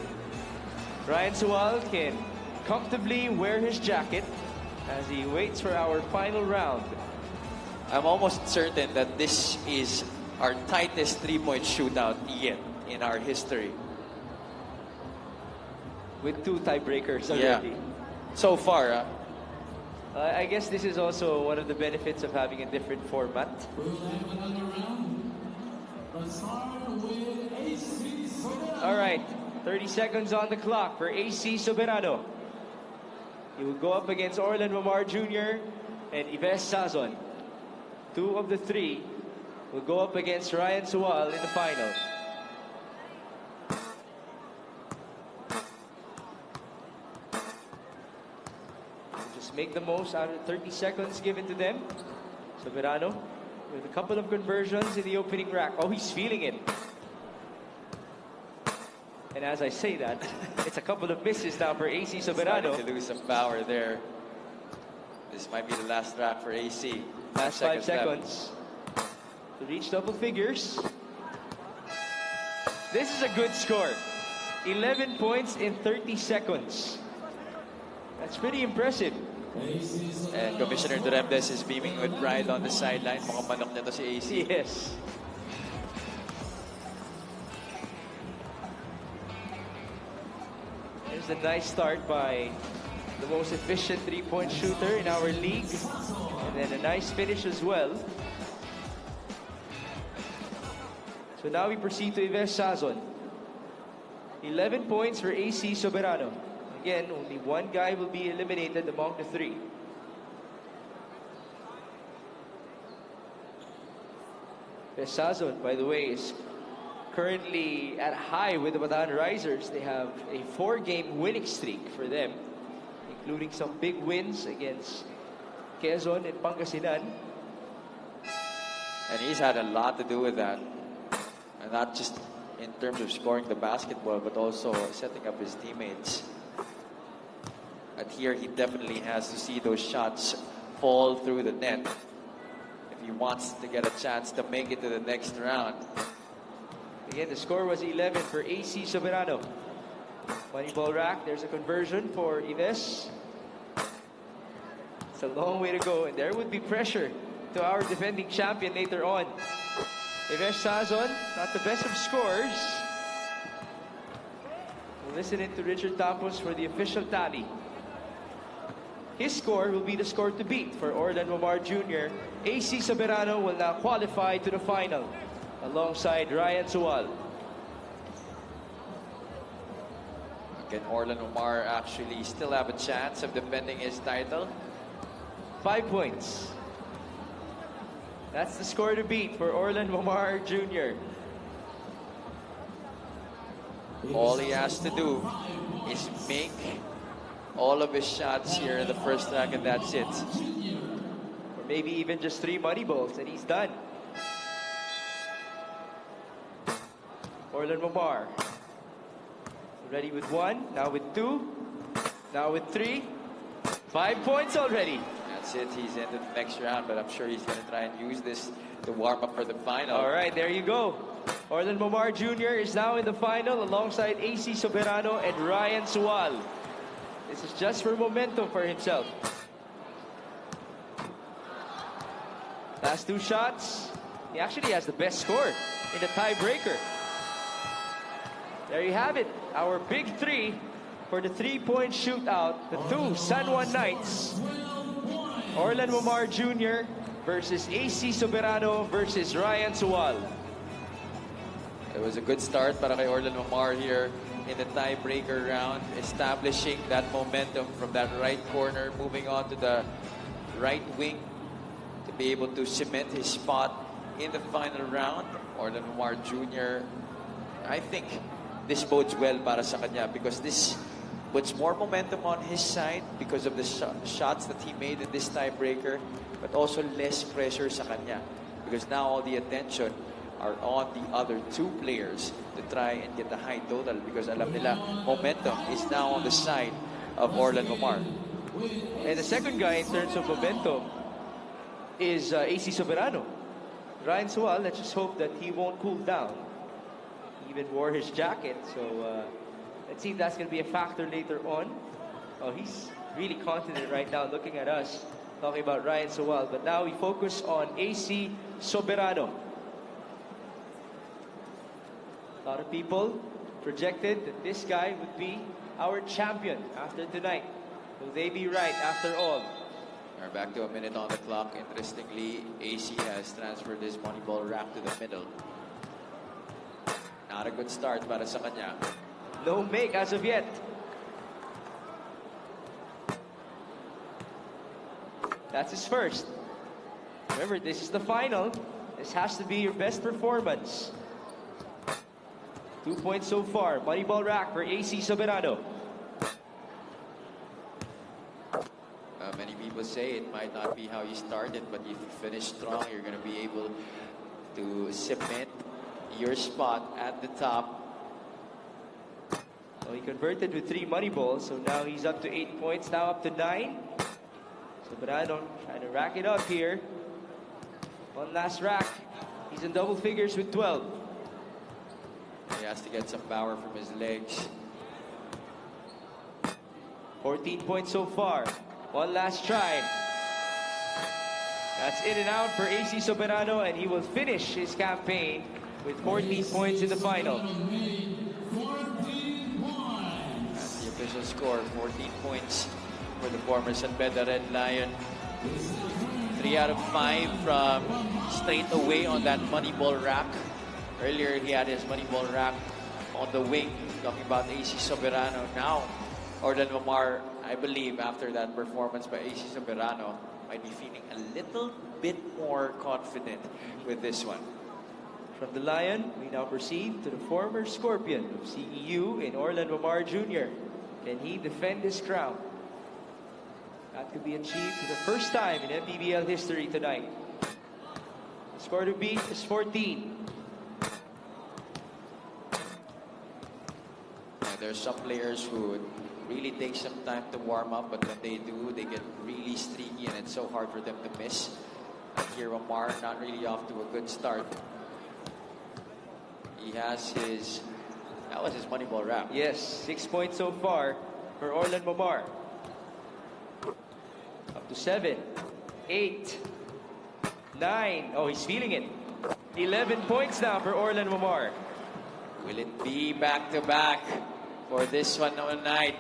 Ryan Sual can comfortably wear his jacket as he waits for our final round. I'm almost certain that this is our tightest 3-point shootout yet in our history. With 2 tiebreakers already. So far, I guess this is also one of the benefits of having a different format. We'll have another round. Let's start with AC Soberano. All right, 30 seconds on the clock for AC Soberano. He will go up against Orlan Mamar Jr. and Yves Sazon. 2 of the 3 will go up against Ryan Sual in the final. Just make the most out of the 30 seconds given to them. Soberano with a couple of conversions in the opening rack. Oh, he's feeling it. And as I say that, it's a couple of misses now for AC Soberano. starting to lose some power there. This might be the last rack for AC. Last 5 seconds to reach double figures. This is a good score. 11 points in 30 seconds. That's pretty impressive. And Commissioner Duremdes is beaming with pride on the sideline. Mukhang manok na to si AC. Yes. There's a nice start by the most efficient 3-point shooter in our league. And then a nice finish as well. So now we proceed to Yves Sazon. 11 points for AC Soberano. Again, only one guy will be eliminated among the three. Pesazon, by the way, is currently at high with the Bataan Risers. They have a 4-game winning streak for them, including some big wins against Quezon and Pangasinan. And he's had a lot to do with that. And not just in terms of scoring the basketball, but also setting up his teammates. And here he definitely has to see those shots fall through the net if he wants to get a chance to make it to the next round. Again, the score was 11 for AC Soberano. Funny ball rack, there's a conversion for Ives. It's a long way to go, and there would be pressure to our defending champion later on. Ives Sazon, not the best of scores. We'll listen in to Richard Tampos for the official tally. His score will be the score to beat for Orlan Momar Jr. AC Soberano will now qualify to the final alongside Ryan Sual. Can Orlan Omar actually still have a chance of defending his title? 5 points. That's the score to beat for Orlan Momar Jr. All he has to do is make all of his shots here in the first track, and that's it. Or maybe even just 3 money balls, and he's done. Orlan Momar. Ready with 1, now with 2, now with 3. 5 points already. That's it. He's into the next round, but I'm sure he's going to try and use this to warm up for the final. All right, there you go. Orlan Momar Jr. is now in the final alongside AC Soberano and Ryan Sual. This is just for momentum for himself. Last 2 shots. He actually has the best score in the tiebreaker. There you have it. Our big 3 for the 3-point shootout. The 2 San Juan Knights. Orlan Momar Jr. versus AC Soberano versus Ryan Sual. It was a good start para kay Orlan Omar here in the tiebreaker round, establishing that momentum from that right corner, moving on to the right wing to be able to cement his spot in the final round. Orlan Omar Jr., I think this bodes well para sa kanya because this puts more momentum on his side because of the shots that he made in this tiebreaker, but also less pressure sa kanya because now all the attention are on the other 2 players to try and get the high total because alam nila momentum is now on the side of Orlan Omar. And the second guy in terms of momentum is AC Soberano. Ryan Sual, let's just hope that he won't cool down. He even wore his jacket, so let's see if that's going to be a factor later on. Oh, he's really confident right now looking at us, talking about Ryan Sual. But now we focus on AC Soberano. A lot of people projected that this guy would be our champion after tonight. Will they be right after all? We're back to a minute on the clock. Interestingly, AC has transferred his money ball rack to the middle. Not a good start para sa kanya. No make as of yet. That's his first. Remember, this is the final. This has to be your best performance. 2 points so far. Money ball rack for AC Soberano. Many people say it might not be how you started, but if you finish strong, you're going to be able to cement your spot at the top. So he converted with 3 money balls, so now he's up to 8 points, now up to 9. Soberano trying to rack it up here. One last rack. He's in double figures with 12. He has to get some power from his legs. 14 points so far. One last try. That's in and out for AC Soberano, and he will finish his campaign with 14 points in the final. That's the official score, 14 points for the former San Beda Red Lion. 3 out of 5 from straight away on that money ball rack. Earlier, he had his money ball rack on the wing, talking about AC Soberano. Now, Orlan Mamar, I believe, after that performance by AC Soberano, might be feeling a little bit more confident with this one. From the Lion, we now proceed to the former Scorpion of CEU in Orlan Mamar Jr. Can he defend his crown? That could be achieved for the first time in MPBL history tonight. The score to beat is 14. There's some players who really take some time to warm up, but when they do, they get really streaky and it's so hard for them to miss. And here, Mamar not really off to a good start. He has his, that was his Moneyball wrap. Yes, 6 points so far for Orlan Mamar. Up to 7, 8, 9. Oh, he's feeling it. 11 points now for Orlan Mamar. Will it be back-to-back for this one tonight?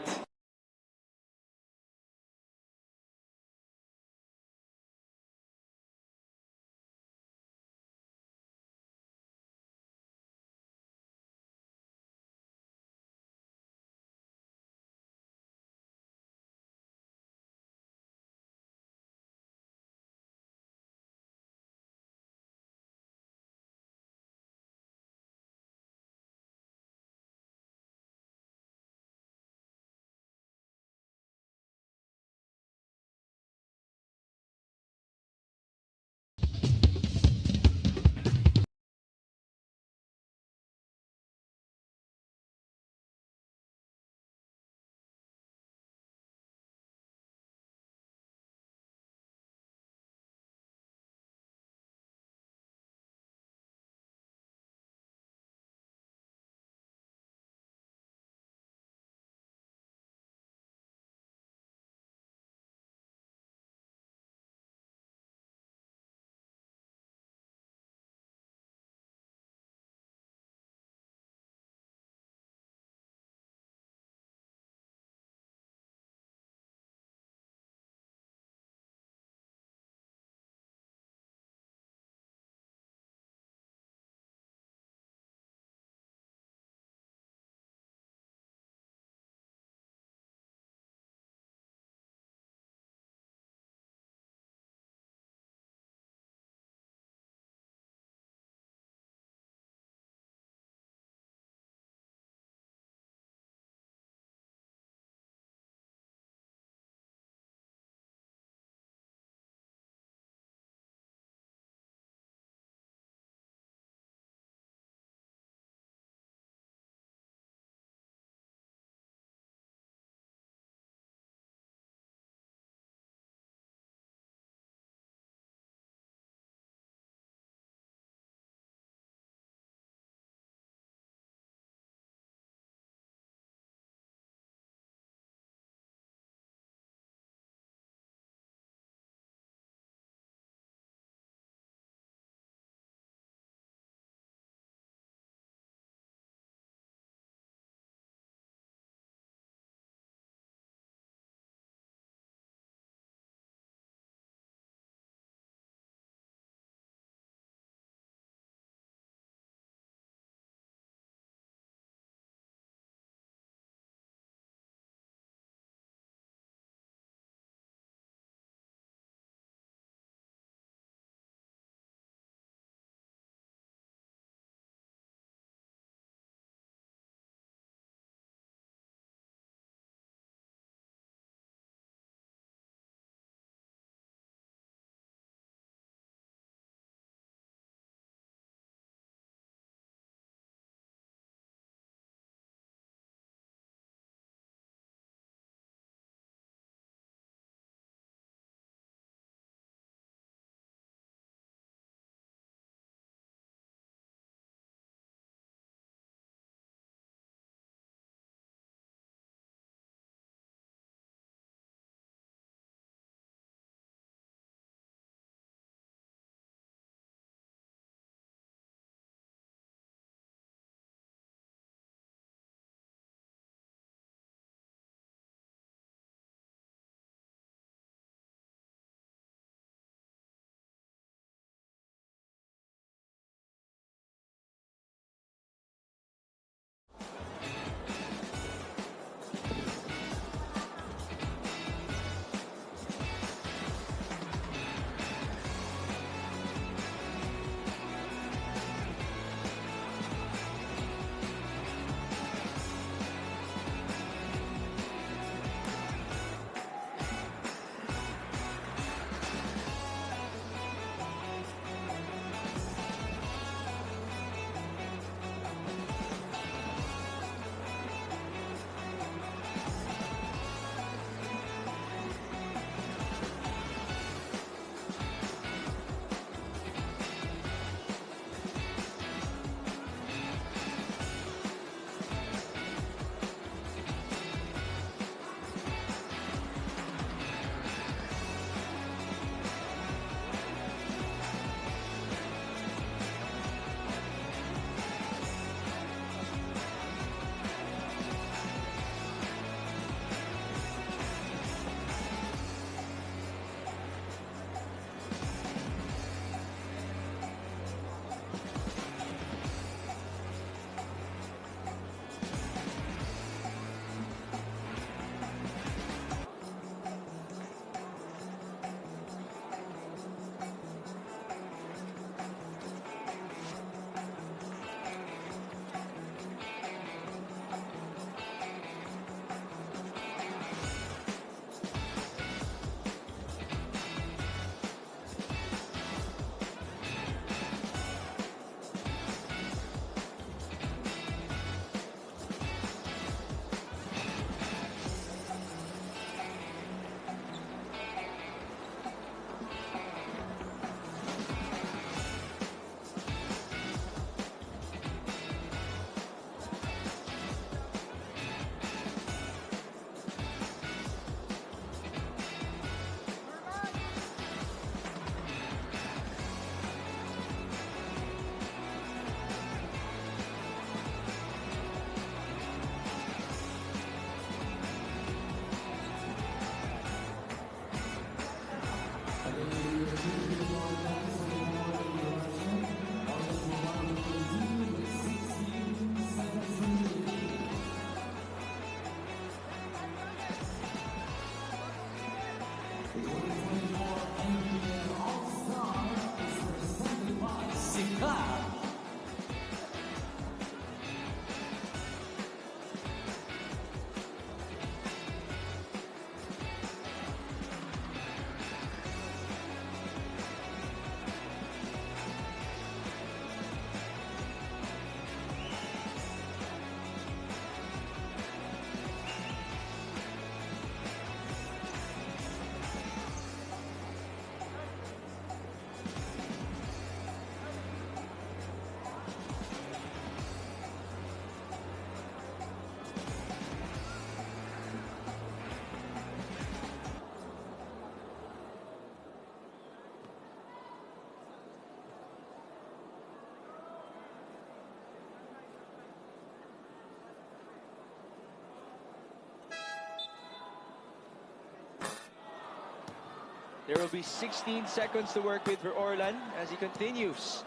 There will be 16 seconds to work with for Orlan as he continues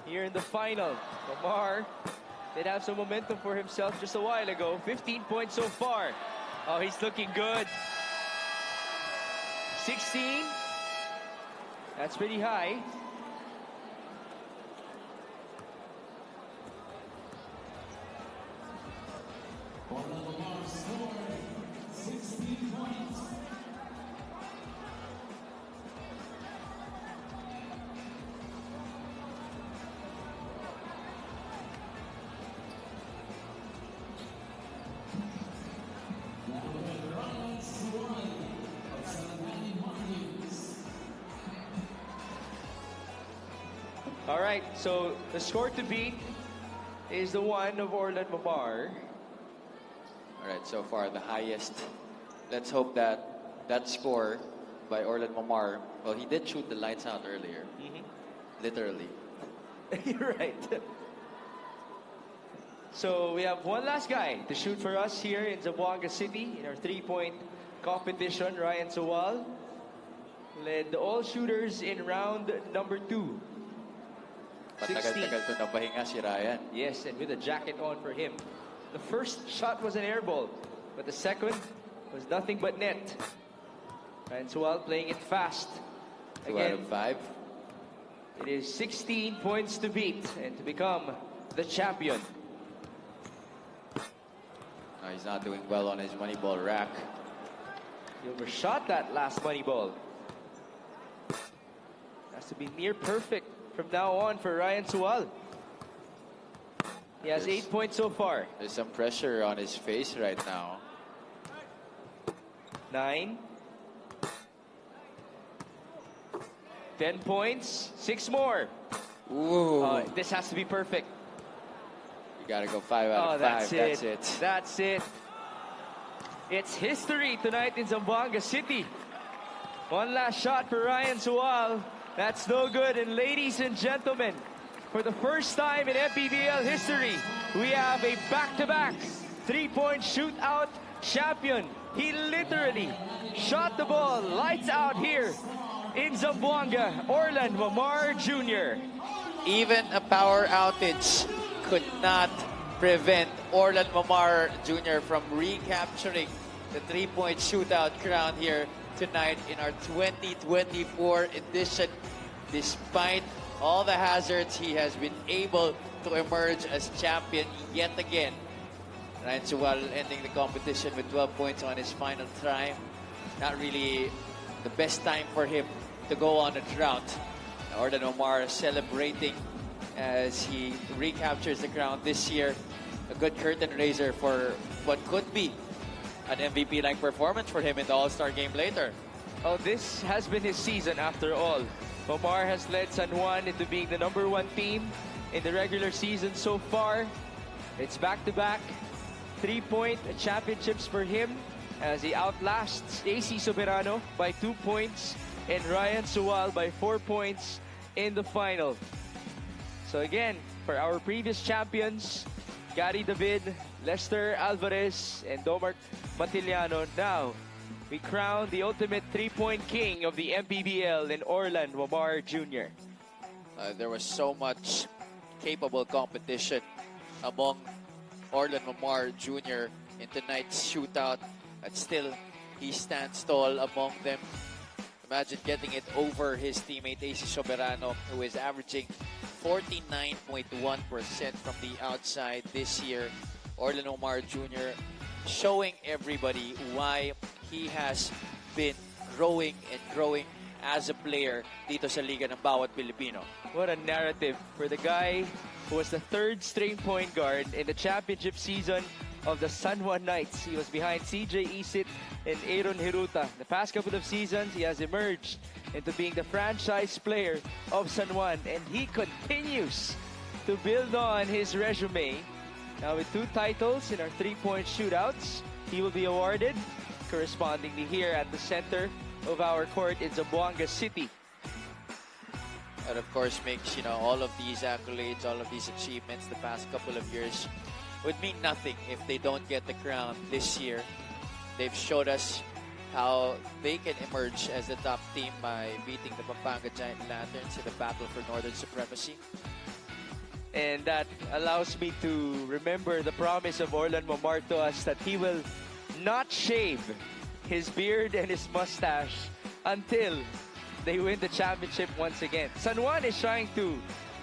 here in the final. Mamar did have some momentum for himself just a while ago. 15 points so far. Oh, he's looking good. 16. That's pretty high. All right, so the score to beat is the one of Orlan Mamar. All right, so far the highest. Let's hope that that score by Orlan Mamar, well, he did shoot the lights out earlier. Literally. You're right. So we have one last guy to shoot for us here in Zamboanga City in our three-point competition. Ryan Sawal led all shooters in round number 2. Patagal-tagal to napahinga si Ryan. Yes, and with a jacket on for him. The first shot was an air ball, but the second was nothing but net. Ryan Sawal playing it fast. 2 out of 5. It is 16 points to beat and to become the champion. No, he's not doing well on his money ball rack. He overshot that last money ball. Has to be near perfect from now on for Ryan Sawal. He has 8 points so far. There's some pressure on his face right now. 9. 10 points. 6 more. Ooh. This has to be perfect. You gotta go 5 out of 5. That's it. That's it. That's it. It's history tonight in Zamboanga City. One last shot for Ryan Sawal. That's no good. And ladies and gentlemen, for the first time in MPBL history, we have a back-to-back three-point shootout champion. He literally shot the ball lights out here in Zamboanga. Orlan Mamar Jr. Even a power outage could not prevent Orlan Mamar Jr. from recapturing the three-point shootout crown here tonight in our 2024 edition. Despite all the hazards, he has been able to emerge as champion yet again. Ryan Sawal ending the competition with 12 points on his final try. Not really the best time for him to go on a drought. Orlan Mamar celebrating as he recaptures the crown this year. A good curtain raiser for what could be an MVP-like performance for him in the All-Star game later. Oh, this has been his season after all. Mamar has led San Juan into being the #1 team in the regular season so far. It's back-to-back three-point championships for him as he outlasts AC Soberano by 2 points and Ryan Sawal by 4 points in the final. So again, for our previous champions, Gary David, Lester Alvarez, and Domar Matiliano, now we crown the ultimate three-point king of the MPBL in Orlan Mamar Jr. There was so much capable competition among Orlan Mamar Jr. in tonight's shootout, but still he stands tall among them. Imagine getting it over his teammate AC Soberano, who is averaging 49.1% from the outside this year. Orlan Mamar Jr. showing everybody why he has been growing and growing as a player dito sa Liga ng Bawat Pilipino. What a narrative for the guy who was the third string point guard in the championship season of the San Juan Knights. He was behind CJ Isit and Aaron Hiruta. The past couple of seasons, he has emerged into being the franchise player of San Juan, and he continues to build on his resume. Now with 2 titles in our three-point shootouts, he will be awarded correspondingly here at the center of our court in Zamboanga City. And of course makes, all of these accolades, all of these achievements the past couple of years would mean nothing if they don't get the crown this year. They've showed us how they can emerge as the top team by beating the Pampanga Giant Lanterns in the battle for Northern Supremacy. And that allows me to remember the promise of Orlan Momar to us that he will not shave his beard and his mustache until they win the championship once again. San Juan is trying to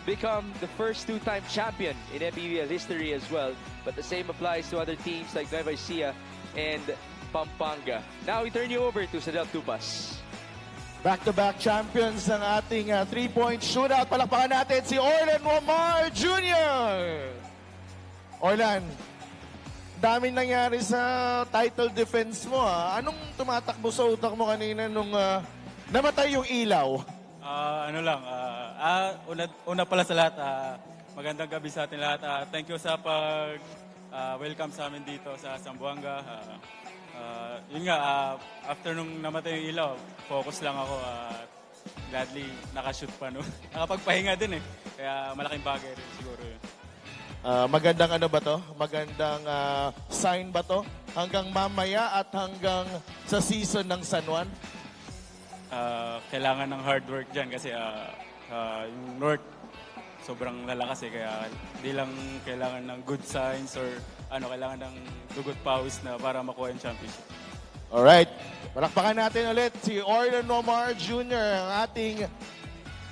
become the first two-time champion in MPBL history as well. But the same applies to other teams like Nueva Ecija and Pampanga. Now we turn you over to Sadel Tupas. Back-to-back champions ng ating 3-point shootout. Palakpakan natin si Orlan Momar Jr. Orlan, daming nangyari sa title defense mo. Anong tumatakbo sa utak mo kanina nung namatay yung ilaw? Una pala sa lahat, magandang gabi sa atin lahat. Thank you sa welcome sa amin dito sa Zamboanga. Yun nga, after nung namatay yung ilaw, focus lang ako. Gladly, nakashoot pa, no? Nakapagpahinga din eh. Kaya malaking bagay rin siguro yun. Magandang ano ba to? Magandang sign ba to? Hanggang mamaya at hanggang sa season ng San Juan? Kailangan ng hard work dyan kasi yung North sobrang lalakas eh. Kaya hindi lang kailangan ng good signs or kailangan ng dugot pawis na para makuha yung championship. Alright. Palakpakan natin ulit si Orlan Momar Jr., ang ating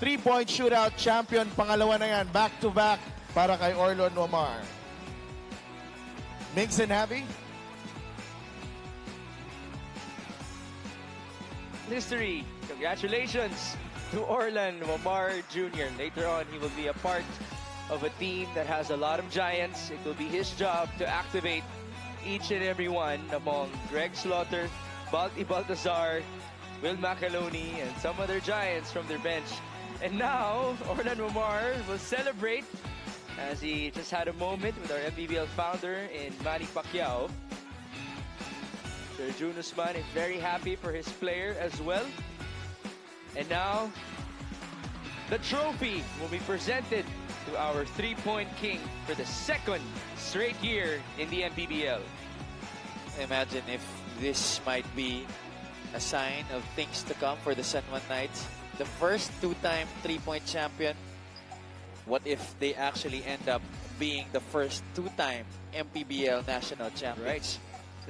3-point shootout champion. Pangalawa na yan. Back-to-back para kay Orlan Momar. Migs and Javi? History. Congratulations to Orlan Momar Jr. Later on, he will be a part of a team that has a lot of giants. It will be his job to activate each and every one among Greg Slaughter, Balti Baltazar, Will Macaloni, and some other giants from their bench. And now, Orlan Momar will celebrate as he just had a moment with our MPBL founder in Manny Pacquiao. Sir Jun Usman is very happy for his player as well. And now, the trophy will be presented to our 3-point king for the second straight year in the MPBL. Imagine if this might be a sign of things to come for the San Juan Knights. The first two-time 3-point champion. What if they actually end up being the first two-time MPBL national champions? Right.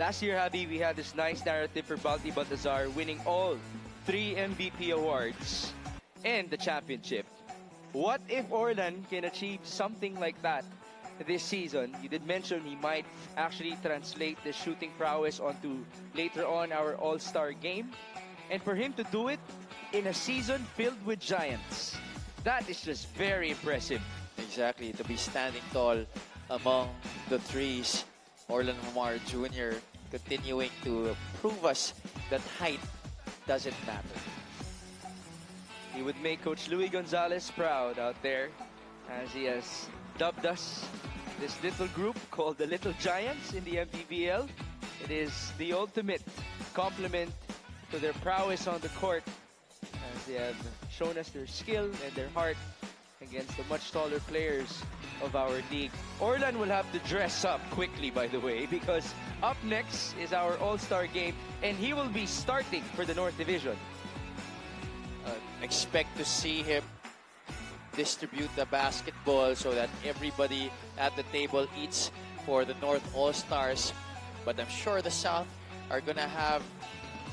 Last year, Javi, we had this nice narrative for Balti Baltazar winning all 3 MVP awards and the championship. What if Orlan can achieve something like that this season? You did mention he might actually translate the shooting prowess onto later on our All-Star game. And for him to do it in a season filled with giants, that is just very impressive. Exactly, to be standing tall among the threes. Orlan Momar Jr. continuing to prove us that height doesn't matter. He would make Coach Louis Gonzalez proud out there as he has dubbed us this little group called the Little Giants in the MPBL. It is the ultimate compliment to their prowess on the court as they have shown us their skill and their heart against the much taller players of our league. Orlan will have to dress up quickly, by the way, because up next is our All-Star game and he will be starting for the North Division. Expect to see him distribute the basketball so that everybody at the table eats for the North All-Stars. But I'm sure the South are going to have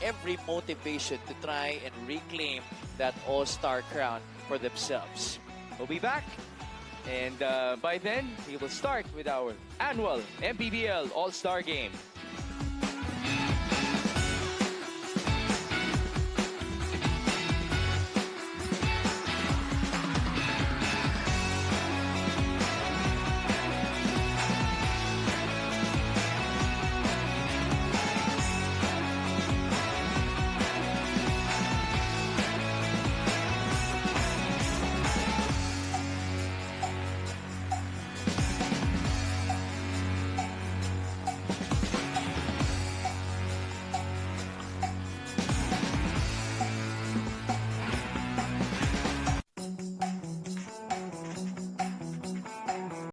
every motivation to try and reclaim that All-Star crown for themselves. We'll be back. And by then, we will start with our annual MPBL All-Star Game.